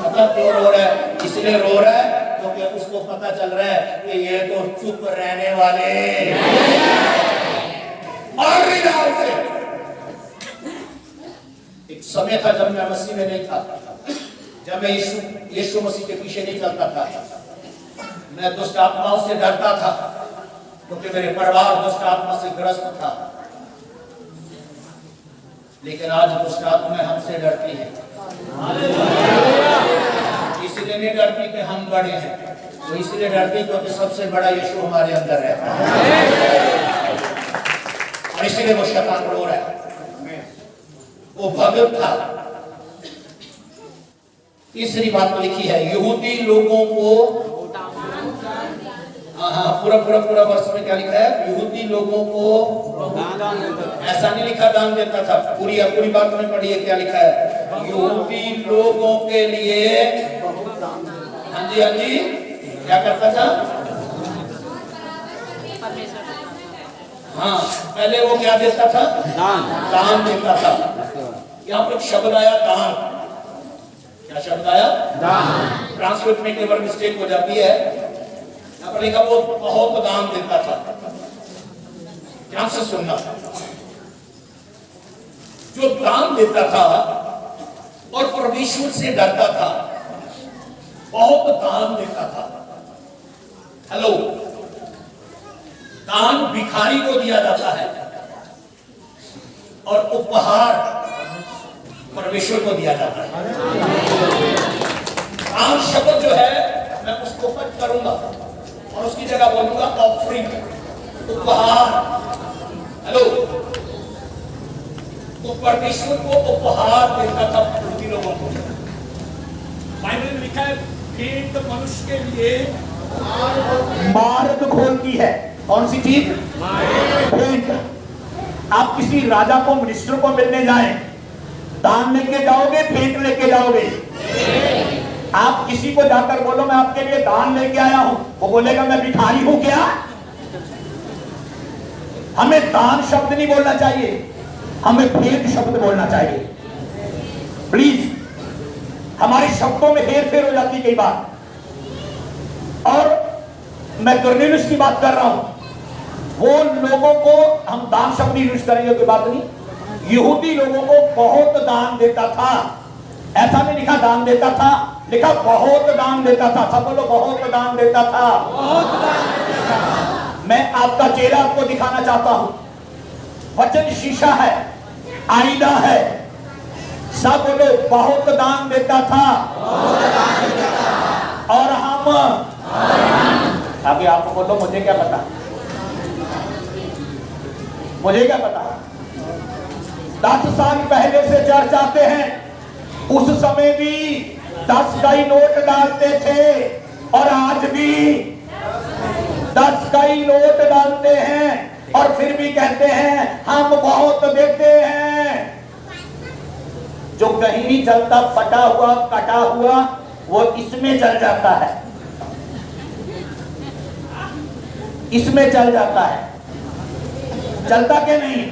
पता क्यों रो रहा है? इसलिए रो रहा है क्योंकि उसको पता चल रहा है कि ये तो चुप रहने वाले और नहीं रहा उसे। एक समय था जब मैं मसीह में नहीं था, जब मैं यीशु मसीह के पीछे नहीं चलता था, मैं दुष्ट आत्माओं से डरता था क्योंकि मेरे परिवार दुष्ट आत्मा से ग्रस्त था। लेकिन आज दुष्ट आत्माएं हमसे डरती हैं, इसलिए नहीं डरती कि हम बड़े हैं, वो इसलिए डरती क्योंकि सबसे बड़ा यीशु हमारे अंदर रहता है और इसलिए वो शैतान रो रहा है। वो भगत था। तीसरी बात लिखी है, यहूदी लोगों को, पूरा वर्ष में क्या लिखा है? यहूदी लोगों को ऐसा नहीं लिखा दान देता था, पूरी बात में पढ़िए क्या लिखा है? यहूदी लोगों के लिए, हाँ जी, क्या करता था? हाँ, पहले वो क्या देता था? दान देता था। यहाँ पर शब्द आया दान। क्या शब्द आया? दान। ट्रांसलेट में कई बार मिस्टेक हो जाती है। यहाँ पर लिखा वो बहुत दान देता था। ध्यान से सुनना, जो दान देता था और परमेश्वर से डरता था, बहुत दान देता था। हेलो, दान भिखारी को दिया जाता है और उपहार परमेश्वर को दिया जाता है। दान शब्द जो है मैं उसको कट करूंगा और उसकी जगह बोलूंगा ऑफरिंग, उपहार। हेलो, तो परमेश्वर को उपहार देता था यहूदी लोगों को। बाइबल में लिखा है भेंट मनुष्य के लिए मार्ग खोलती है। कौन सी चीज? भेंट। आप किसी राजा को, मिनिस्टर को मिलने जाएं, दान लेके जाओगे, भेंट लेके जाओगे? आप किसी को जाकर बोलो मैं आपके लिए दान लेके आया हूं, वो बोलेगा मैं भिखारी हूं क्या? हमें दान शब्द नहीं बोलना चाहिए, हमें भेंट शब्द बोलना चाहिए। प्लीज, हमारे शब्दों में हेर फेर हो जाती है कई बार। और मैं कुरनेलियुस की बात कर रहा हूं, वो लोगों को हम दान शब्द यूज करेंगे कोई बात नहीं, यहूदी लोगों को बहुत दान देता था। ऐसा नहीं लिखा दान देता था, लिखा बहुत दान देता था। सब बोलो बहुत दान देता था। बहुत दान देता था। मैं आपका चेहरा आपको दिखाना चाहता हूं। वचन शीशा है, आईना है। सब बोलो बहुत दान देता था। और हम आगे आपको बोलो मुझे क्या पता, मुझे क्या पता। 10 साल पहले से चर्च आते हैं, उस समय भी 10 का ही नोट डालते थे और आज भी 10 का ही नोट डालते हैं और फिर भी कहते हैं हम बहुत देते हैं। जो कहीं नहीं चलता, फटा हुआ कटा हुआ, वो इसमें चल जाता है, इसमें चल जाता है। चलता के नहीं?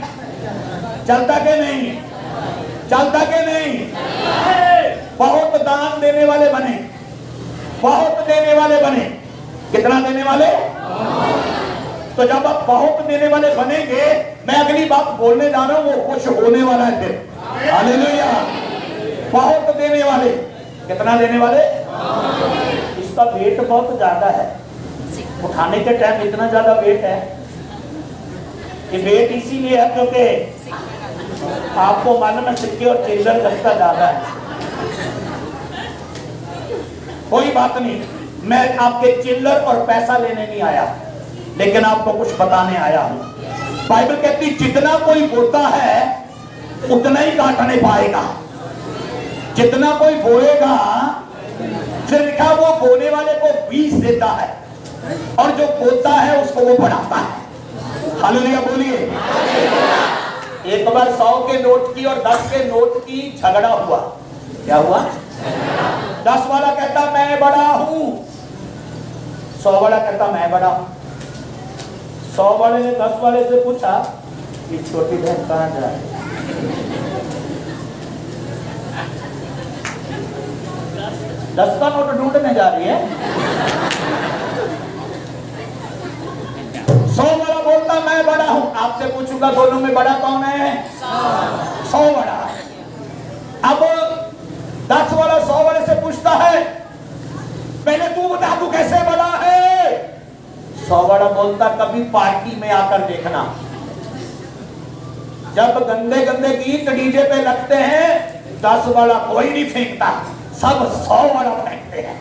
चलता के नहीं? चलता के नहीं? बहुत दान देने वाले बने, बहुत देने वाले बने। कितना देने वाले? तो जब आप बहुत देने वाले बनेंगे, मैं अगली बात बोलने जा रहा हूं, वो खुश होने वाला है फिर। हालेलुया। बहुत देने वाले। कितना देने वाले? इसका वेट बहुत ज्यादा है, उठाने के टाइम इतना ज्यादा वेट है कि वेट इसीलिए है क्योंकि आपको मालूम है सिक्के और चिल्लर लगता ज्यादा है। कोई बात नहीं, मैं आपके चिल्लर और पैसा लेने नहीं आया, लेकिन आपको कुछ बताने आया हूं। बाइबल कहती जितना कोई बोता है उतना ही काटने पाएगा, जितना कोई बोएगा। फिर लिखा वो बोने वाले को बीज देता है और जो बोता है उसको वो बढ़ाता है। हालेलुया बोलिए। एक बार 100 के नोट की और 10 के नोट की झगड़ा हुआ। क्या हुआ? 10 वाला कहता मैं बड़ा हूं, 100 वाला कहता मैं बड़ा हूं। 100 वाले ने 10 वाले से पूछा कि छोटी बहन कहां जा रही है? 10 का नोट ढूंढने जा रही है। 100 वाला बोलता मैं बड़ा हूं। आपसे पूछूंगा दोनों में बड़ा कौन है? 100 बड़ा। अब 10 वाला 100 वाले से पूछता है पहले तू बता तू कैसे बड़ा है? 100 वाला बोलता कभी पार्टी में आकर देखना, जब गंदे गंदे गीत डीजे पे लगते हैं 10 वाला कोई नहीं फेंकता, सब 100 वाला फेंकते हैं।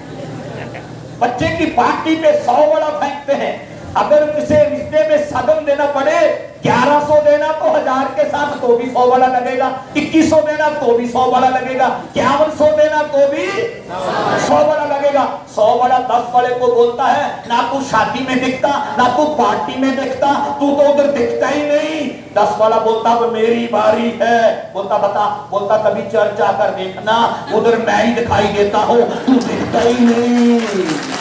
बच्चे की पार्टी पे 100 वाला फेंकते हैं। अगर किसी रिश्ते में सगन देना पड़े 1100 देना तो 1000 के साथ तो भी 100 वाला लगेगा, 2100 देना तो भी 100 वाला लगेगा, 5100 देना तो भी 100 वाला लगेगा। 100 वाला 10 वाले को बोलता है ना तू शादी में दिखता ना तू पार्टी में दिखता, तू तो उधर दिखता ही नहीं। 10 वाला बोलता अब मेरी बारी है। बोलता बता, बोलता कभी चर्च आकर देखना, उधर मैं ही दिखाई देता हूं, तू दिखता ही नहीं।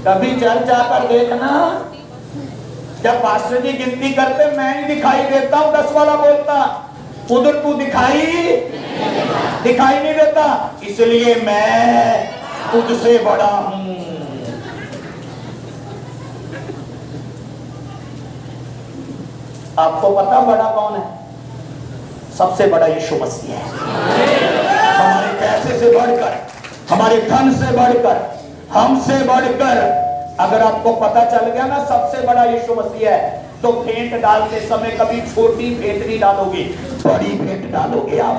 कभी चर्च आकर देखना, जब पास्टर जी गिनती करते मैं ही दिखाई देता हूं। 10 वाला बोलता उधर तू दिखाई नहीं देता, इसलिए मैं तुझसे बड़ा हूं। आपको पता बड़ा कौन है? सबसे बड़ा यीशु मसीह है। हमारे पैसे से बढ़कर, हमारे धन से बढ़कर, हमसे बढ़कर, अगर आपको पता चल गया ना सबसे बड़ा यीशु मसीह है, तो भेंट डालते समय कभी छोटी भेंट नहीं डालोगे, बड़ी भेंट डालोगे आप।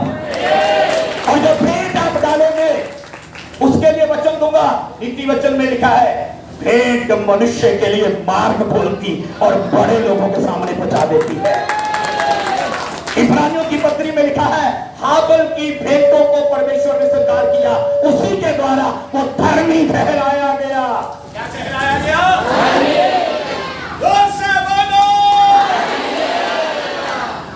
और जब भेंट आप डालोगे उसके लिए वचन दूंगा। नीति वचन में लिखा है भेंट मनुष्य के लिए मार्ग खोलती और बड़े लोगों के सामने पहुंचा देती है। इब्रानियों की पत्री में लिखा है हाबल की भेंटों को परमेश्वर ने स्वीकार किया, उसी के द्वारा वो धर्मी ठहराया गया। क्या ठहराया गया? जोर से बोलो।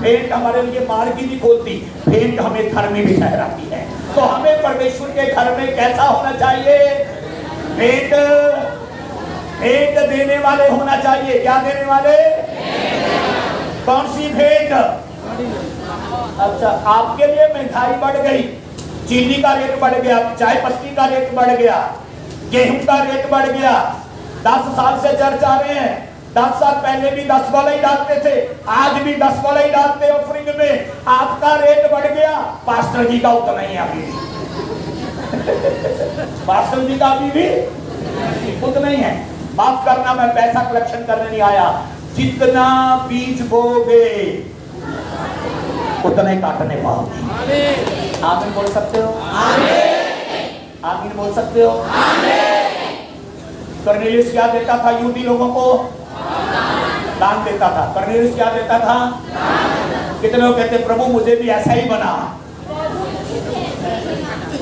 भेंट हमारे लिए मार्ग ही नहीं खोलती, भेंट हमें धर्मी भी ठहराती है। तो हमें परमेश्वर के घर में कैसा होना चाहिए? भेंट देने वाले होना चाहिए। क्या देने वाले? कौन सी भेंट? अच्छा, आपके लिए महंगाई बढ़ गई, चीनी का रेट बढ़ गया, चाय पत्ती का रेट बढ़ गया, गेहूं का रेट बढ़ गया। 10 साल से चर्च आ रहे हैं, 10 साल पहले भी 10 वाला ही डालते थे, आज भी 10 वाला ही डालते हैं ऑफरिंग में। आपका रेट बढ़ गया, पास्टर जी का उतना ही अभी भी पास्टर जी का अभी भी उतना ही है। माफ करना, मैं पैसा कलेक्शन करने नहीं आया। जितना बीज बोगे उतना ही काटने पाओगे। आमीन बोल सकते हो? आमीन बोल सकते हो? कर्नेलियुस क्या देता था? यहूदी लोगों को दान देता था। कर्नेलियुस क्या देता था? कितने लोग कहते प्रभु मुझे भी ऐसा ही बना,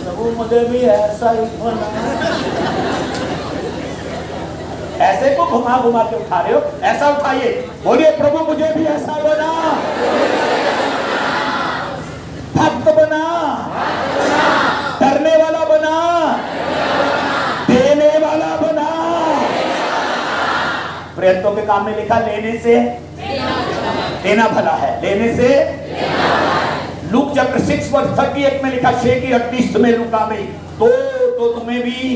प्रभु मुझे भी ऐसा ही बना। ऐसे को घुमा घुमा के उठा रहे हो, ऐसा उठाइए, बोलिए प्रभु मुझे भी ऐसा बना, भक्त बना, करने वाला बना, देने वाला बना। प्रेरितों के काम में लिखा लेने से देना भला है, लेने से। लूक चैप्टर 6 वर्स 38 में लिखा 6 की 38 में लूका में तो तुम्हें भी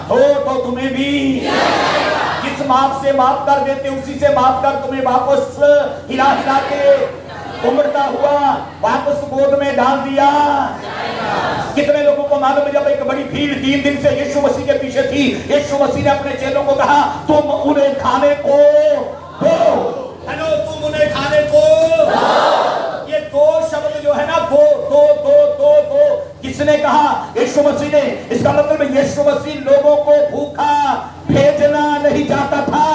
तो तुम्हें भी जिस माप से माप कर देते उसी से माप कर तुम्हें वापस हिला हिला के उमड़ता हुआ वापस गोद में डाल दिया। कितने लोगों को मालूम है जब एक बड़ी भीड़ 3 दिन से यीशु मसीह के पीछे थी, यीशु मसीह ने अपने चेलों को कहा तुम उन्हें खाने को दो। हेलो, तुम उन्हें खाने को इसका मतलब यीशु मसीह लोगों को भूखा भेजना नहीं चाहता था।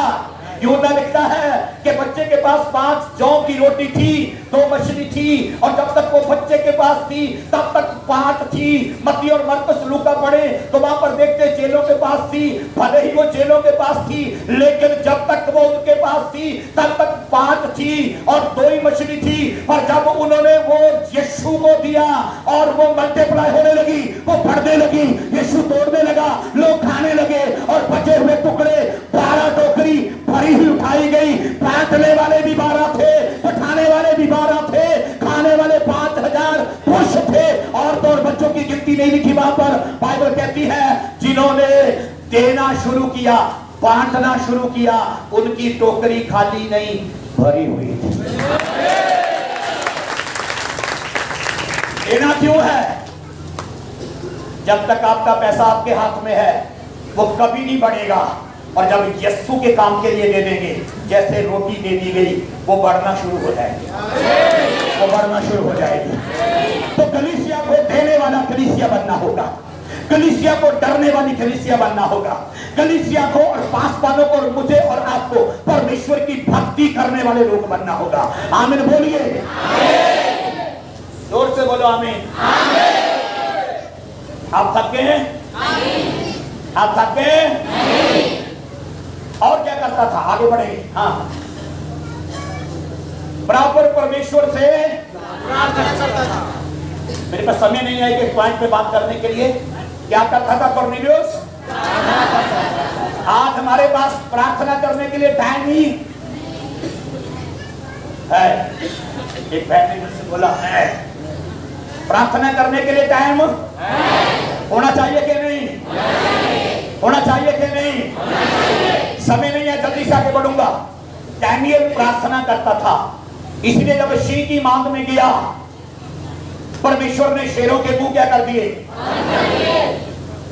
यूहन्ना लिखता है कि बच्चे के पास 5 जौ की रोटी थी, 2 मछली थी, और जब तक वो बच्चे के पास थी तब तक 5 थी। मत्ती और मरकुस लूका पढ़े तो वहां पर देखते चेलों के पास थी, भले ही वो चेलों के पास थी, लेकिन जब तक वो उनके पास थी तब तक 5 थी और 2 ही मछली थी। पर जब उन्होंने वो यीशु को दिया और वो मल्टीप्लाई होने लगी, वो बढ़ने लगी, यीशु तोड़ने लगा, लोग खाने लगे, और बचे हुए टुकड़े 12 टोकरी भरी हुई उठाई गई। बांटने वाले भी 12 थे, उठाने वाले भी 12 थे, खाने वाले 5000 पुरुष थे। औरतों और बच्चों की गिनती नहीं लिखी वहां पर। बाइबल कहती है जिन्होंने देना शुरू किया, बांटना शुरू किया, उनकी टोकरी खाली नहीं भरी हुई थी। देना क्यों है? जब तक आपका पैसा आपके हाथ में है वो कभी नहीं बढ़ेगा, और जब यीशु के काम के लिए दे देंगे, जैसे रोटी दे दी गई, वो बढ़ना शुरू हो जाएगी, वो बढ़ना शुरू हो जाएगी। तो कलीसिया को देने वाला कलीसिया बनना होगा, कलीसिया को डरने वाली कलीसिया बनना होगा, कलीसिया को और पासवानों को और मुझे और आपको परमेश्वर की भक्ति करने वाले लोग बनना होगा। आमीन बोलिए, जोर से बोलो आमीन। आप थके हैं? आप थके हैं? और क्या करता था? आगे बढ़ेंगे। हाँ, बराबर परमेश्वर से प्रार्थना करता था। मेरे पास समय नहीं है कि पॉइंट पे बात करने के लिए। क्या करता था कॉर्नेलियस? आज हमारे पास प्रार्थना करने के लिए टाइम ही है। एक बहन ने मुझसे बोला है, प्रार्थना करने के लिए टाइम होना चाहिए कि नहीं? होना चाहिए कि नहीं? समय नहीं है, जल्दी से आगे बढ़ूंगा। डैनियल प्रार्थना करता था, इसलिए जब सिंह की मांग में गया, परमेश्वर ने शेरों के मुंह क्या कर दिए?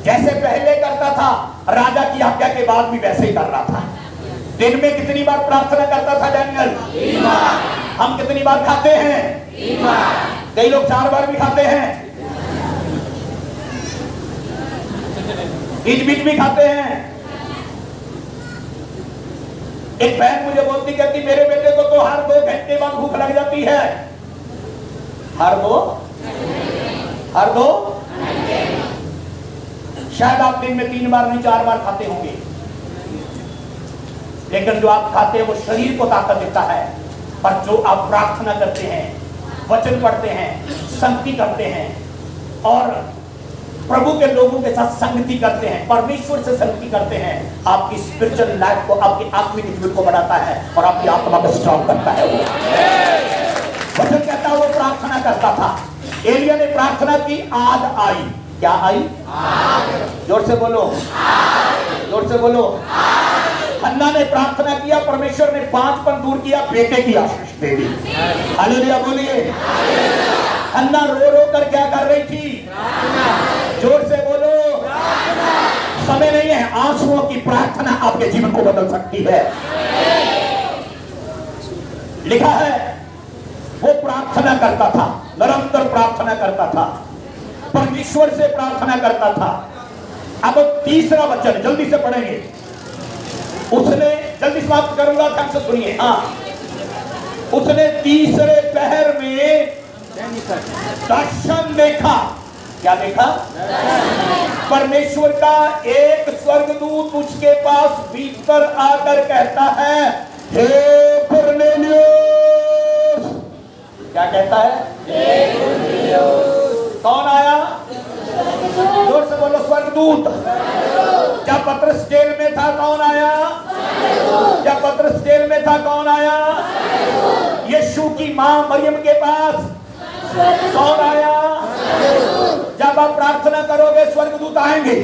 जैसे पहले करता था, राजा की आज्ञा के बाद भी वैसे ही कर रहा था। दिन में कितनी बार प्रार्थना करता था डैनियल? 3 बार। हम कितनी बार खाते हैं? 3 बार। कई लोग 4 बार भी खाते हैं, बीच बीच भी खाते हैं। एक बहन मुझे बोलती, कहती मेरे बेटे को तो हर 2 घंटे बाद भूख लग जाती है। हर दो शायद आप दिन में 3 बार नहीं 4 बार खाते होंगे, लेकिन जो आप खाते हैं वो शरीर को ताकत देता है। पर जो आप प्रार्थना करते हैं, वचन पढ़ते हैं, संगति करते हैं और प्रभु के लोगों के साथ संगति करते हैं, परमेश्वर से संगति करते हैं, आपकी स्पिरिचुअल लाइफ को, आपकी आत्मिक जीवन को बढ़ाता है और आपकी आत्मा को स्ट्रॉन्ग करता है। वचन कहता है वो प्रार्थना करता था। एलिया ने प्रार्थना की, आग आई। क्या आई? जोर से बोलो, जोर से बोलो। हन्ना ने प्रार्थना किया, परमेश्वर ने 5 पन दूर किया, बेटे की आशीष दे दी। हालेलुया बोलिए। हन्ना रो रो कर क्या कर रही थी? जोर से बोलो। समय नहीं है, आंसुओं की प्रार्थना आपके जीवन को बदल सकती है। लिखा है वो प्रार्थना करता था, निरंतर प्रार्थना करता था, परमेश्वर से प्रार्थना करता था। अब 3रा वचन जल्दी से पढ़ेंगे। उसने, जल्दी समाप्त करूंगा, ढंग से सुनिए। हाँ, उसने 3रे पहर में दर्शन देखा। क्या देखा? परमेश्वर का एक स्वर्गदूत उसके पास भीतर आकर कहता है, हे कुरनेलियुस। क्या कहता है? हे कुरनेलियुस। कौन आया? जोर से बोलो, स्वर्गदूत। जब पतरस जेल में था कौन आया? जब पतरस जेल में था कौन आया? यीशु की मां मरियम के पास कौन आया? जब आप प्रार्थना करोगे स्वर्गदूत आएंगे,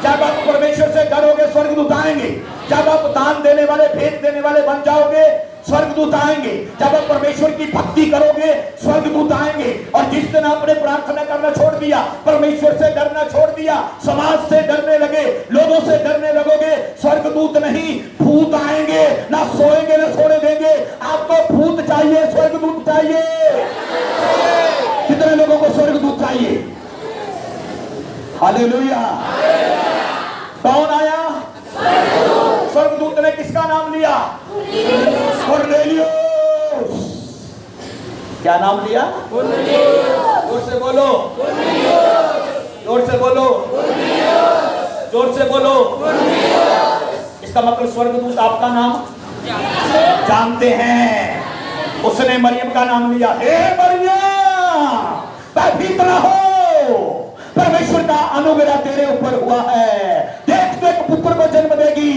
जब आप परमेश्वर से डरोगे स्वर्गदूत आएंगे, जब आप दान देने वाले, भेंट देने वाले बन जाओगे स्वर्गदूत आएंगे, जब आप परमेश्वर की भक्ति करोगे स्वर्गदूत आएंगे। और जिस दिन आपने प्रार्थना करना छोड़ दिया, परमेश्वर से डरना छोड़ दिया, समाज से डरने लगे, लोगों से डरने लगोगे, स्वर्गदूत नहीं भूत आएंगे, ना सोएंगे ना सोने देंगे। आपको भूत चाहिए, स्वर्गदूत चाहिए। कितने लोगों को स्वर्गदूत चाहिए? हालेलुया। किसका नाम लिया? कुरनेलियुस। क्या नाम लिया? जोर से बोलो, जोर से बोलो, जोर से बोलो। इसका मतलब स्वर्गदूत आपका नाम जानते हैं। उसने मरियम का नाम लिया, हे मरियम पवित्र रहो, परमेश्वर का अनुग्रह तेरे ऊपर हुआ है, देख तो एक पुत्र को जन्म देगी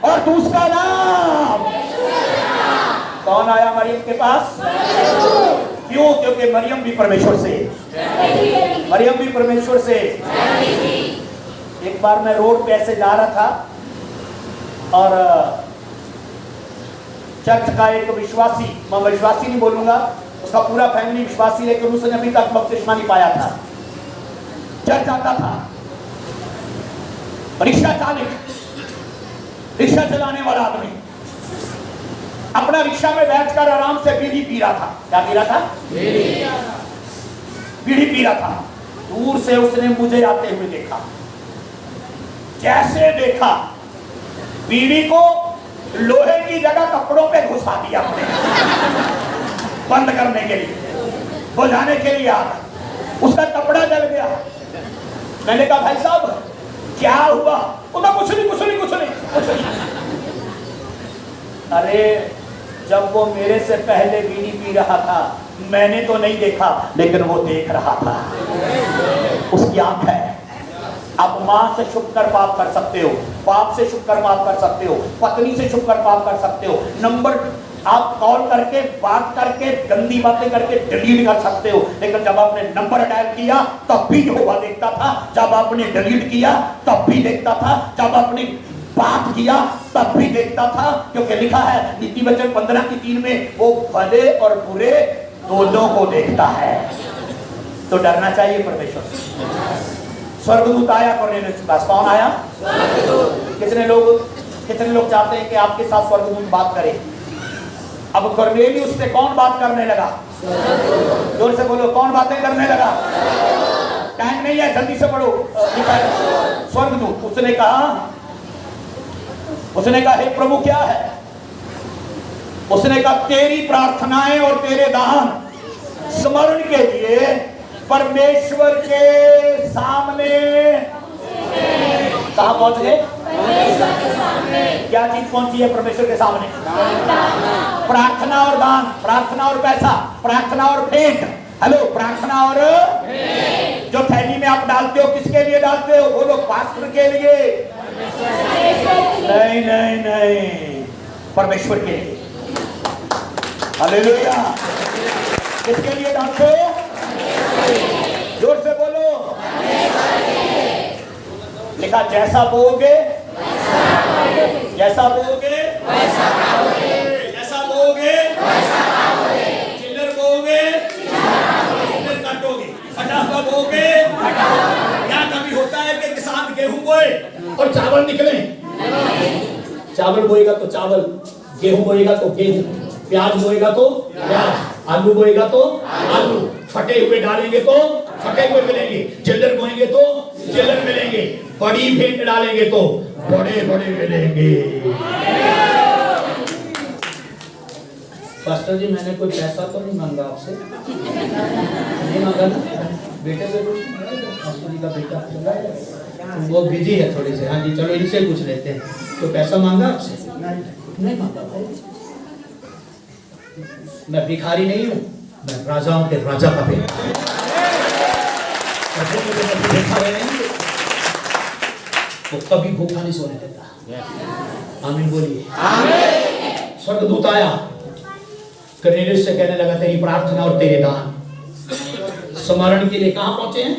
और तू उसका नाम। कौन आया मरियम के पास? क्यों? क्योंकि मरियम भी परमेश्वर से, मरियम भी परमेश्वर से। एक बार मैं रोड पे ऐसे जा रहा था और चर्च का एक विश्वासी, मैं विश्वासी नहीं बोलूंगा, उसका पूरा फैमिली विश्वासी, लेकिन उसने अभी तक बपतिस्मा नहीं पाया था। चर्च आता था, रिक्शा चालक, रिक्शा चलाने वाला आदमी अपना रिक्शा में बैठकर आराम से बीड़ी पी रहा था। क्या पी रहा था? बीड़ी पी रहा था। दूर से उसने मुझे आते हुए देखा। जैसे देखा, बीड़ी को लोहे की जगह कपड़ों पे घुसा दिया अपने, बंद करने के लिए, बुझाने के लिए आया। उसका कपड़ा जल गया। मैंने कहा भाई साहब क्या हुआ? बोला कुछ नहीं, कुछ नहीं, कुछ नहीं, कुछ नहीं। अरे जब वो मेरे से पहले बीड़ी पी रहा था, मैंने तो नहीं देखा, लेकिन वो देख रहा था। उसकी आंख है। आप मां से छुप कर पाप कर सकते हो, बाप से छुप कर पाप कर सकते हो, पत्नी से छुप कर पाप कर सकते हो, नंबर आप कॉल करके बात करके गंदी बातें करके डिलीट कर सकते हो, लेकिन जब आपने नंबर डायल किया तब भी यहोवा देखता था, जब आपने डिलीट किया तब भी देखता था, जब आपने बात किया तब भी देखता था, क्योंकि लिखा है नीति वचन 15:3 में वो भले और बुरे दोनों को देखता है। तो डरना चाहिए परमेश्वर से। स्वर्गदूत आया कुरनेलियुस के पास। कौन आया? कितने लोग चाहते हैं कि आपके साथ स्वर्गदूत बात करे? अब कुरनेलियुस से कौन बात करने लगा? जोर से बोलो, कौन बातें करने लगा? टाइम नहीं है, जल्दी से पढ़ो। स्वर्गदूत उसने कहा हे प्रभु क्या है? उसने कहा तेरी प्रार्थनाएं और तेरे दान स्मरण के लिए परमेश्वर के सामने। कहां पहुंच गए? क्या चीज पहुंची है परमेश्वर के सामने? प्रार्थना और दान, प्रार्थना और पैसा, प्रार्थना और भेंट। हेलो, प्रार्थना और जो थैली में आप डालते हो, किसके लिए डालते हो? बोलो, पास्टर के लिए? नहीं नहीं नहीं, परमेश्वर के लिए। हालेलुया। किसके लिए डालते हो? जोर से बोलो। लिखा जैसा बोओगे जैसा बोओगे जैसा बोओगे चिल्लर बोओगे चिल्लर काटोगे, फटा हुआ बोओगे। क्या कभी होता है कि किसान गेहूं बोए और चावल निकले? चावल बोएगा तो चावल, गेहूं बोएगा तो गेहूं, प्याज बोएगा तो प्याज, आलू बोएगा तो आलू। फटे हुए डालेंगे तो फटे हुए मिलेंगे, चिल्लर बोएंगे तो चिल्लर मिलेंगे, बड़ी भेंट डालेंगे तो बड़े बड़े मिलेंगे। पास्टर जी मैंने कोई पैसा तो नहीं मांगा आपसे? नहीं मांगा ना? बेटे से कुछ पास्टर जी का बेटा वो बिजी है थोड़ी से। हाँ जी, चलो इनसे पूछ लेते हैं। तो पैसा मांगा आपसे? नहीं मांगा भाई। मैं भिखारी नहीं हूँ, मैं राजाओं के राजा का बेटा। वो कभी भूखा नहीं सोने देता। आमीन बोलिए। स्वर्गदूत आया, कुरनेलियुस से कहने लगा तेरी प्रार्थना और तेरे दान स्मरण के लिए कहां पहुंचे हैं?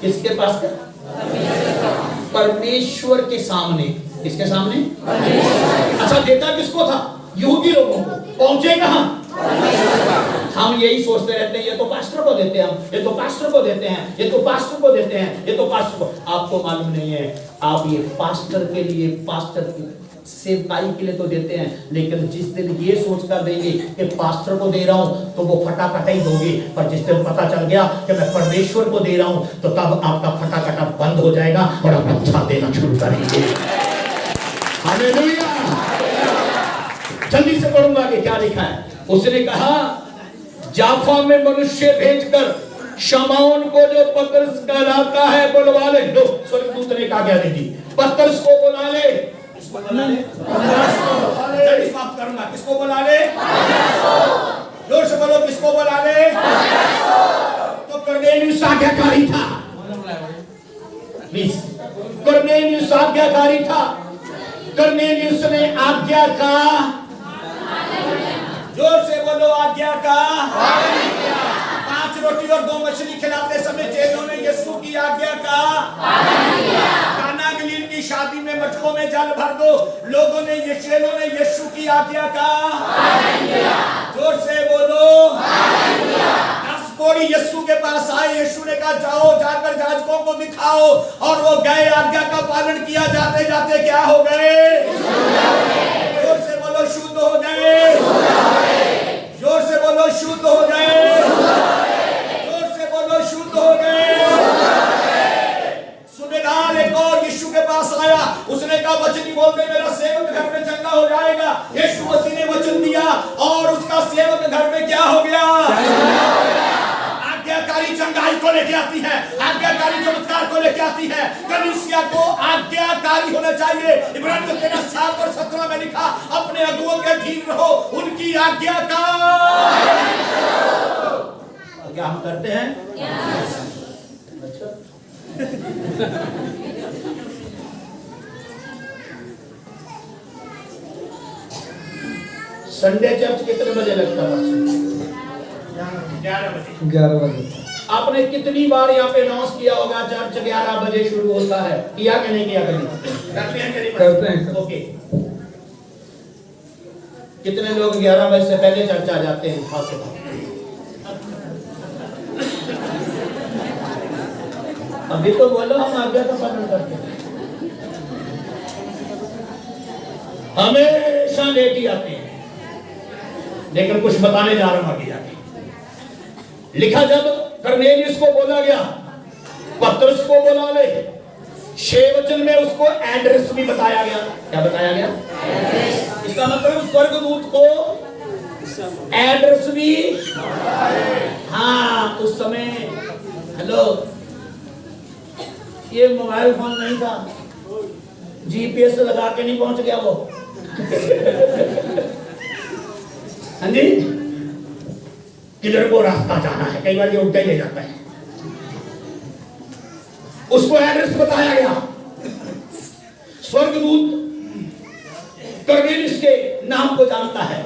किसके पास? परमेश्वर के सामने। किसके सामने? अच्छा, देता किसको था? यहूदी लोगों को। पहुंचे कहां? हम यही सोचते रहते हैं ये तो पास्टर को देते हैं, हम ये तो पास्टर को देते हैं, ये तो पास्टर को देते हैं, ये तो पास्टर को। आपको मालूम नहीं है, आप ये पास्टर के लिए, पास्टर की सेवकाई के लिए तो देते हैं, लेकिन जिस दिन ये सोचकर देंगे कि पास्टर को दे रहा हूं तो वो फटाकटा ही दोगे, पर जिस दिन पता चल गया कि मैं परमेश्वर को दे रहा हूं तो तब आपका फटाकटा बंद हो जाएगा और आप अच्छा देना शुरू करेंगे। हालेलुया। जल्दी से पढ़ूंगा कि क्या लिखा है। उसने कहा जाफा में मनुष्य भेजकर शमौन को जो पतरस कहलाता है बुलवा ले। लो स्वर्गदूत ने कहा क्या दी, पतरस को बुला ले। किसको बुला ले? जल्दी समाप्त करूंगा। किसको बुला ले? जोर से बोलो, किसको बुला ले? तो कुरनेलियुस आज्ञाकारी था। प्लीज, कुरनेलियुस आज्ञाकारी था। कुरनेलियुस ने आज्ञा का, जोर से बोलो, आज्ञा का 5 रोटी और 2 मछली खिलाते समय चेलों ने यीशु की आज्ञा का काना गलील की शादी में मटकों में जल भर दो। लोगों ने, ये चेलों ने यीशु की आज्ञा का, जोर से बोलो, 10 कोढ़ी यीशु के पास आए। यीशु ने कहा जाओ, जाकर जाजकों को दिखाओ। और वो गए, आज्ञा का पालन किया। जाते जाते क्या हो गए? जोर से बोलो, शुद्ध हो गए। जोर से बोलो, शुद्ध हो गए। जोर से बोलो, शुद्ध हो गए। सूबेदार एक और यीशु के पास आया। उसने कहा वचन बोलते मेरा सेवक घर में चंगा हो जाएगा। यीशु मसीह ने वचन दिया और उसका सेवक घर में क्या हो गया? आज्ञाकारी चंगाई को लेके आती है, आज्ञाकारी चमत्कार को लेके आती है। कलीसिया को आज्ञाकारी होना चाहिए। इब्रानियों 13:7-17 में लिखा, अपने अगुओं के अधीन रहो, उनकी आज्ञा का। क्या हम करते हैं? अच्छा। संडे चर्च कितने बजे लगता है? 11 बजे। आपने कितनी बार यहाँ पे अनाउंस किया होगा चर्च 11 बजे शुरू होता है? किया कि नहीं किया? करते हैं। ओके। कितने लोग 11 बजे से पहले चर्च आ जाते हैं? अभी तो बोलो, हम आज्ञा का पालन करते हैं। हमेशा लेट ही आते हैं, लेकिन कुछ बताने जा रहा हूं आगे जाके। लिखा, जब कुरनेलियुस को बोला गया पतरस को बुला ले। 6 वचन में उसको एड्रेस भी बताया गया। क्या बताया गया? इसका मतलब स्वर्गदूत को एड्रेस भी। हाँ, उस समय, हेलो, ये मोबाइल फोन नहीं था, जीपीएस लगा के नहीं पहुंच गया वो। हाँ जी, किधर को रास्ता जाना है, कई बार ये उल्टा ही ले जाता है। उसको एड्रेस बताया गया। स्वर्गदूत कुरनेलियुस के नाम को जानता है।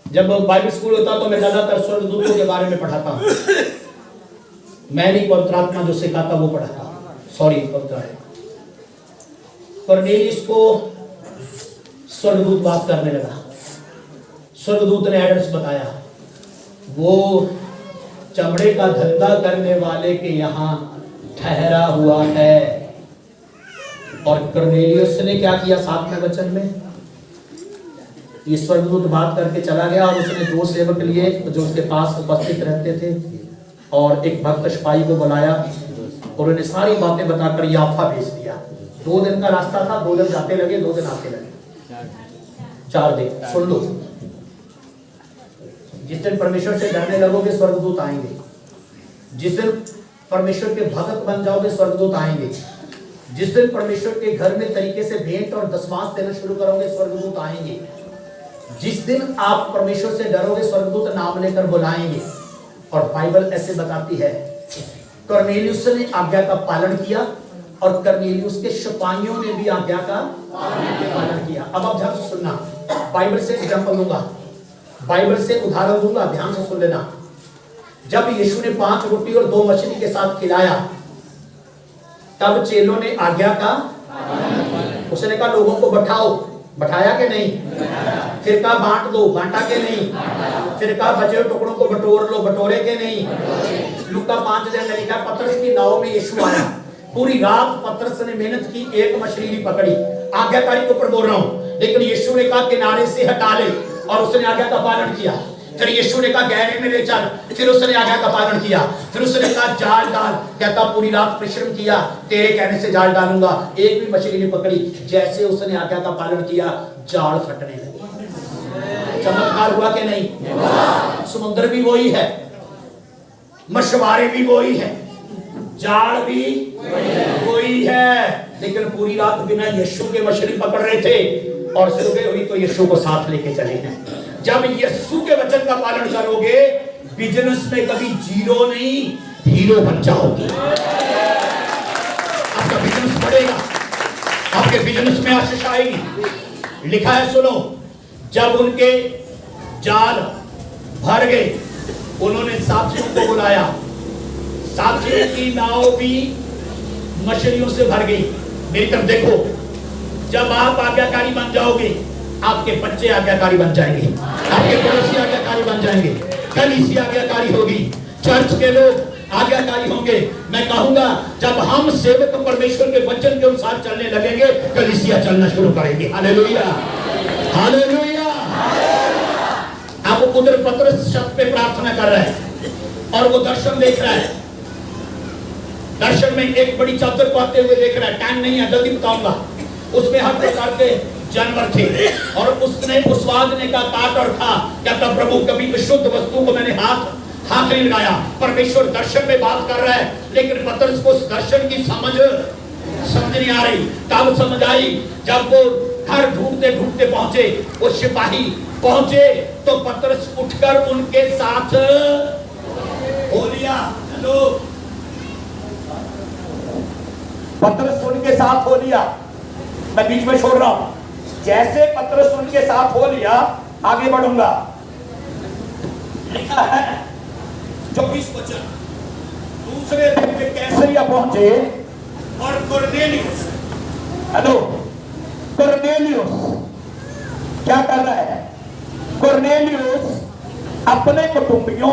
जब बाइबल स्कूल होता तो मैं ज्यादातर स्वर्गदूतों के बारे में पढ़ाता हूं। मैं नहीं, पवित्र आत्मा जो सिखाता वो पढ़ाता। सॉरी, पवित्र। कुरनेलियुस को स्वर्गदूत बात करने लगा। स्वर्गदूत ने एड्रेस बताया। वो चमड़े का धंधा करने वाले के यहाँ ठहरा हुआ है। और कुरनेलियुस ने क्या किया? 7वें वचन में ये स्वर्गदूत बात करके चला गया और उसने 2 सेवक लिए जो उसके पास उपस्थित रहते थे और एक भक्त सिपाही को बुलाया और उन्हें सारी बातें बताकर याफा भेज दिया। 2 दिन का रास्ता था, 2 दिन जाते लगे, 2 दिन आते लगे, 4 दिन। सुन लो, जिस दिन परमेश्वर से डरने लगोगे स्वर्गदूत आएंगे। जिस दिन परमेश्वर के भक्त बन जाओगे स्वर्गदूत आएंगे। जिस दिन परमेश्वर के घर में तरीके से भेंट और दशमांश देना शुरू करोगे स्वर्गदूत आएंगे। जिस दिन आप परमेश्वर से डरोगे स्वर्गदूत नाम लेकर बुलाएंगे। और बाइबल ऐसे बताती है, कुरनेलियुस ने आज्ञा का पालन किया और कुरनेलियुस के सिपाहियों ने भी आज्ञा का पालन किया। अब आप ध्यान से सुनना, बाइबल से एग्जाम्पल दूंगा, बाइबल से उदाहरण दूंगा, ध्यान से सुन लेना। जब यीशु ने 5 रोटी और 2 मछली के साथ खिलाया, तब चेलों ने आज्ञा का, उसने कहा लोगों को बैठाओ, बैठाया कि नहीं? फिर कहा बांट दो, बांटा के नहीं? फिर कहा बचे टुकड़ों को बटोर लो, बटोरे के नहीं? लूका 5 में लिखा, पतरस की नाव में यीशु आया। पूरी रात पतरस ने मेहनत की, 1 मछली भी पकड़ी। आज्ञाकारी के ऊपर बोल रहा हूं, लेकिन यीशु ने कहा किनारे से हटा ले और उसने आज्ञा का पालन किया। फिर यीशु ने कहा गहरे में ले चल, फिर उसने आज्ञा का पालन किया। फिर उसने कहा जाल डाल, कहता पूरी रात परिश्रम किया, तेरे कहने से जाल डालूंगा, एक भी मछली नहीं पकड़ी। जैसे उसने आज्ञा का पालन किया जाल फटने लगे। चमत्कार हुआ कि नहीं? समुद्र भी वही है, मछुआरे भी वही है, जाल भी वही है, लेकिन पूरी रात बिना यीशु के मछली पकड़ रहे थे और सुबह हुई तो यीशु को साथ लेके चले हैं। जब यीशु के वचन का पालन करोगे, बिजनेस में कभी जीरो नहीं हीरो बन जाओगे। आपका बिजनेस बढ़ेगा, आपके बिजनेस में आशीष आएगी। लिखा है सुनो, जब उनके जाल भर गए, उन्होंने साथियों को बुलाया, साथियों की नाव भी मछलियों से भर गई। मेरी तरफ देखो, जब आप आज्ञाकारी बन जाओगे, आपके बच्चे आज्ञाकारी बन जाएंगे, आपके पड़ोसी आज्ञाकारी बन जाएंगे, कलीसिया आज्ञाकारी होगी, चर्च के लोग आज्ञाकारी होंगे। मैं कहूंगा जब हम सेवक परमेश्वर के वचन के अनुसार चलने लगेंगे, कलीसिया चलना शुरू करेंगे। Hallelujah, hallelujah. आपको पुत्र पतरस छत पे प्रार्थना कर रहा है और वो दर्शन देख रहा है। दर्शन में एक बड़ी चादर को आते हुए देख रहा है। टाइम नहीं है, जल्दी बताऊंगा। उसमें हर प्रकार के जानवर थे और उसने उस आदमी का काट और खा। कहता प्रभु कभी अशुद्ध वस्तु को मैंने हाथ नहीं लगाया। परमेश्वर दर्शन में बात कर रहा है, लेकिन पतरस को उस दर्शन की समझ नहीं आ रही। तब समझ आई जब वो घर ढूंढते ढूंढते पहुंचे, वो सिपाही पहुंचे तो पतरस उठकर उनके साथ हो लिया। हेलो, पतरस उनके साथ हो लिया। मैं बीच में छोड़ रहा हूं। जैसे पतरस उनके साथ हो लिया, आगे बढ़ूंगा। लिखा है 24 वचन, दूसरे दिन वे कैसरिया पहुंचे और कुरनेलियुस, हेलो, कुरनेलियुस क्या कर रहा है? कुरनेलियुस अपने कुटुंबियों,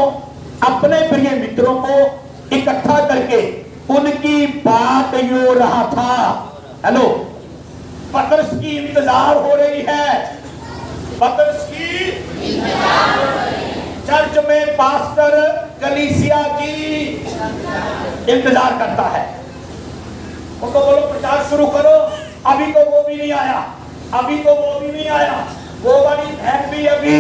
अपने प्रिय मित्रों को इकट्ठा करके उनकी बात यो रहा था। हेलो, पतरस की इंतजार हो रही है, पतरस की इंतजार हो रही है। चर्च में पास्टर कलीसिया की इंतजार करता है। उनको बोलो प्रचार शुरू करो, अभी तो वो भी नहीं आया, अभी तो वो भी नहीं आया, वो वाली बहन भी अभी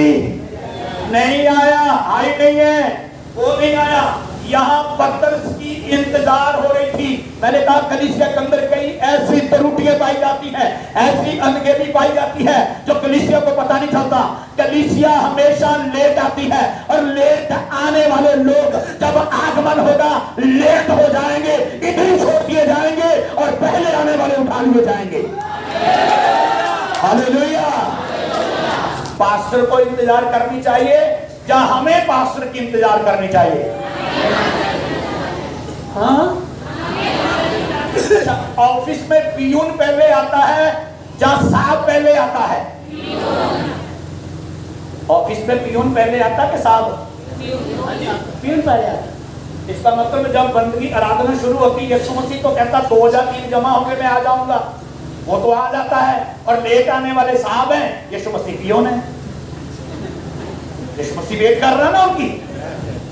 नहीं आया, आई नहीं है, वो नहीं आया। यहाँ पतरस की इंतजार हो रही थी। मैंने कहा कलीसिया के अंदर कई ऐसी त्रुटियां पाई जाती हैं, ऐसी अनगेली पाई जाती है जो कलीसिया को पता नहीं चलता। कलीसिया हमेशा लेट आती है और लेट आने वाले लोग जब आगमन होगा लेट हो जाएंगे, इधर छोड़ दिए जाएंगे और पहले आने वाले उठा लिए जाएंगे। हालेलुया। पास्टर को इंतजार करनी चाहिए या हमें पास्टर की इंतजार करनी चाहिए? हाँ? ऑफिस में पियून पहले आता है या साहब पहले आता है? ऑफिस में पियून पहले आता है कि साहब? पियून पहले आता है। इसका मतलब जब बंदगी आराधना शुरू होती है, यीशु मसीह तो कहता 2003 जमा होकर मैं आ जाऊंगा, वो तो आ जाता है। और लेट आने वाले साहब हैं, यीशु मसीह पियून है। यीशु मसीह वेट कर रहा ना उनकी,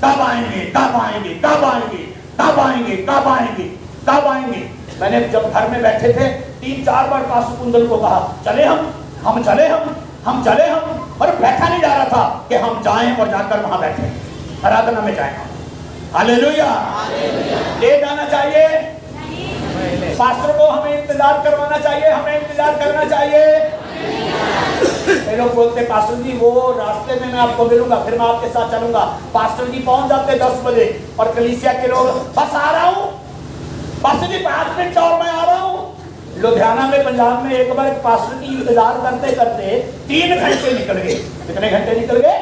कब आएंगे, कब आएंगे, कब आएंगे, कब आएंगे, कब आएंगे, कब आएंगे। मैंने जब घर में बैठे थे 3-4 बार पास्टर कुंदल को कहा चले हम चले, हम चले, और बैठा नहीं जा रहा था कि हम जाएं और जाकर वहां बैठे आराधना में जाएं। हालेलुया। ले जाना चाहिए पास्टर को, हमें इंतजार करवाना चाहिए, हमें इंतजार करना चाहिए। लोग बोलते पास्टर जी वो रास्ते में मैं आपको मिलूंगा, फिर मैं आपके साथ चलूंगा। पास्टर जी पहुंच जाते 10 बजे और कलीसिया के लोग बस आ रहा हूं, पास्टर जी 5 मिनट और मैं आ रहा हूं। लुधियाना में, पंजाब में एक बार एक पास्टर की इंतजार करते करते 3 घंटे निकल गए। कितने घंटे निकल गए?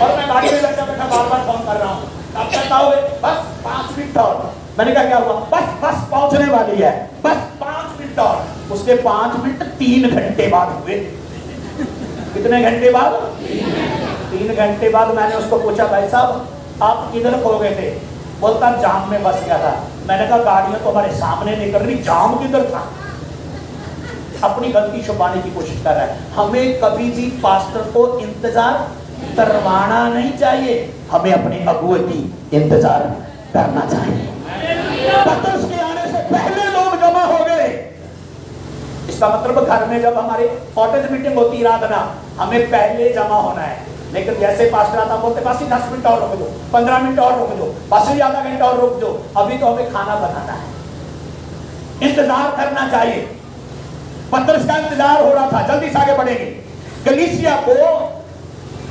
और मैं गाड़ी में बैठा बैठा बार बार फोन कर रहा हूँ, अब तक आओगे? बस 5 मिनट और। मैंने कहा क्या हुआ? बस पहुंचने वाली है, बस 5 मिनट और। उसके 5 मिनट 3 घंटे बाद हुए। कितने घंटे बाद? 3 घंटे बाद मैंने उसको पूछा भाई साहब आप किधर खो गए थे? बोलता जाम में फंस गया था। मैंने कहा गाड़ियां तो हमारे सामने निकल रही, जाम किधर था? अपनी गलती छुपाने की कोशिश कर रहा है। हमें कभी भी पास्टर को इंतजार करवाना नहीं चाहिए, हमें अपने अगुए की इंतजार करना चाहिए। पतरस के आने से पहले लोग जमा हो गए। इसका मतलब घर में जब हमारी कॉटेज मीटिंग होती है आराधना, हमें पहले जमा होना है। लेकिन जैसे पास्टर आता बोलते पासी 10 मिनट और रुक दो, 15 मिनट और रुक दो, पासी आधा घंटा और रुक दो, अभी तो हमें खाना बनाना है। इंतजार करना चाहिए। पतरस का इंतजार हो रहा था। जल्दी से आगे बढ़ेंगे। कलीसिया को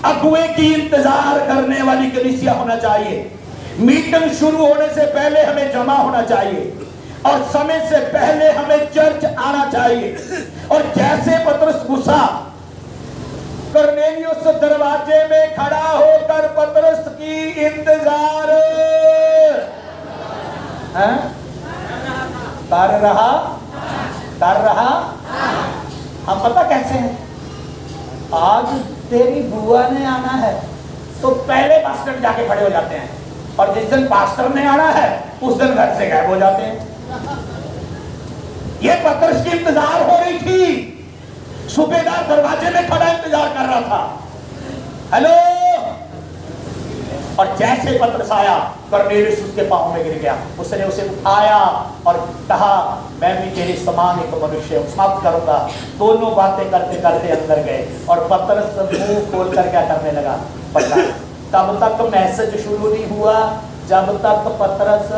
अगुए की इंतजार करने वाली कलीसिया होना चाहिए। मीटिंग शुरू होने से पहले हमें जमा होना चाहिए और समय से पहले हमें चर्च आना चाहिए। और जैसे पतरस घुसा, कर्नेलियुस दरवाजे में खड़ा होकर पतरस की इंतजार कर रहा। हम पता कैसे हैं? आज तेरी बुआ ने आना है तो पहले पास्टर जाके खड़े हो जाते हैं, और जिस दिन पास्टर ने आना है उस दिन घर से गायब हो जाते हैं। ये पतरस की इंतजार हो रही थी। सूबेदार दरवाजे में खड़ा इंतजार कर रहा था। हेलो। और जैसे पतरस आया, कर्नेलियुस उसके पांव में गिर गया। उसने उसे उठाया और कहा, मैं भी तेरे समान एक मनुष्य हूं, समाप्त करूंगा। दोनों बातें करते करते अंदर गए और पतरस मुंह खोलकर क्या करने लगा? प्रचार। तब तक मैसेज शुरू नहीं हुआ जब तक पतरस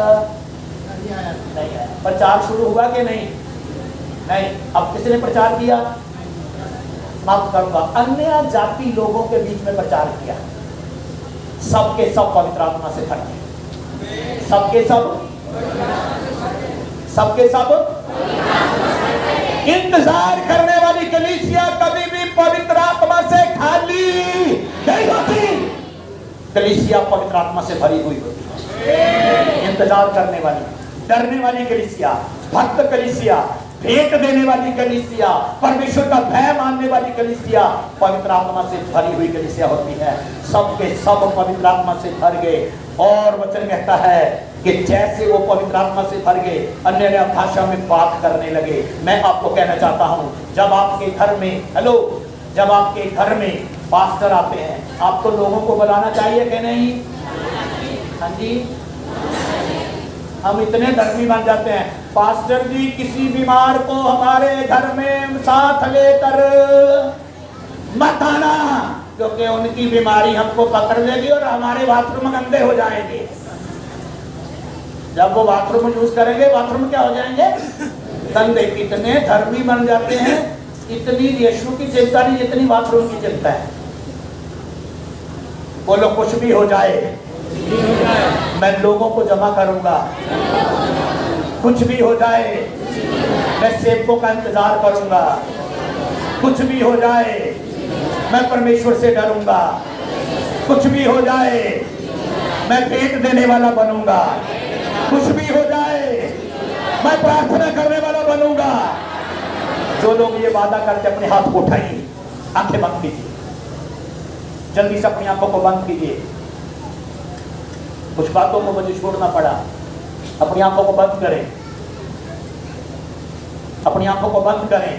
नहीं आया। प्रचार शुरू हुआ कि नहीं? नहीं। अब किसने प्रचार किया? समाप्त करूंगा। अन्य जाति लोगों के बीच में प्रचार किया। सबके सब पवित्र आत्मा से भर गए। सबके सब इंतजार करने वाली कलीसिया कभी भी पवित्र आत्मा से खाली नहीं होती। कलीसिया पवित्र आत्मा से भरी हुई होती है। इंतजार करने वाली, डरने वाली कलीसिया, भक्त कलीसिया, भेंट देने वाली कलीसिया, परमेश्वर का भय मानने वाली कलीसिया पवित्र आत्मा से भरी हुई कलीसिया होती है। सबके सब पवित्र आत्मा से भर गए। और वचन कहता है कि जैसे वो पवित्र आत्मा से भर गए, अन्य भाषा में बात करने लगे। मैं आपको कहना चाहता हूं, जब आपके घर में जब आपके घर में पास्टर आते हैं, आपको लोगों को बुलाना चाहिए कि नहीं? हाँ जी। हम इतने धर्मी बन जाते हैं, पास्टर जी किसी बीमार को हमारे घर में साथ लेकर मत आना, क्योंकि उनकी बीमारी हमको पकड़ लेगी और हमारे बाथरूम गंदे हो जाएंगे। जब वो बाथरूम यूज करेंगे, बाथरूम क्या हो जाएंगे? गंदे। कितने धर्मी बन जाते हैं, इतनी यीशु की चिंता नहीं जितनी बाथरूम की चिंता है। बोलो, कुछ भी हो जाए मैं लोगों को जमा करूंगा। कुछ भी हो जाए मैं सेवकों का इंतजार करूंगा। कुछ भी हो जाए मैं परमेश्वर से डरूंगा। कुछ भी हो जाए मैं भेंट देने वाला बनूंगा। कुछ भी हो जाए मैं प्रार्थना करने वाला बनूंगा। जो लोग ये वादा करते अपने हाथ को उठाइए, आंखें बंद कीजिए, जल्दी से अपनी आंखों को बंद कीजिए। कुछ बातों को मुझे छोड़ना पड़ा। अपनी आंखों को बंद करें, अपनी आंखों को बंद करें।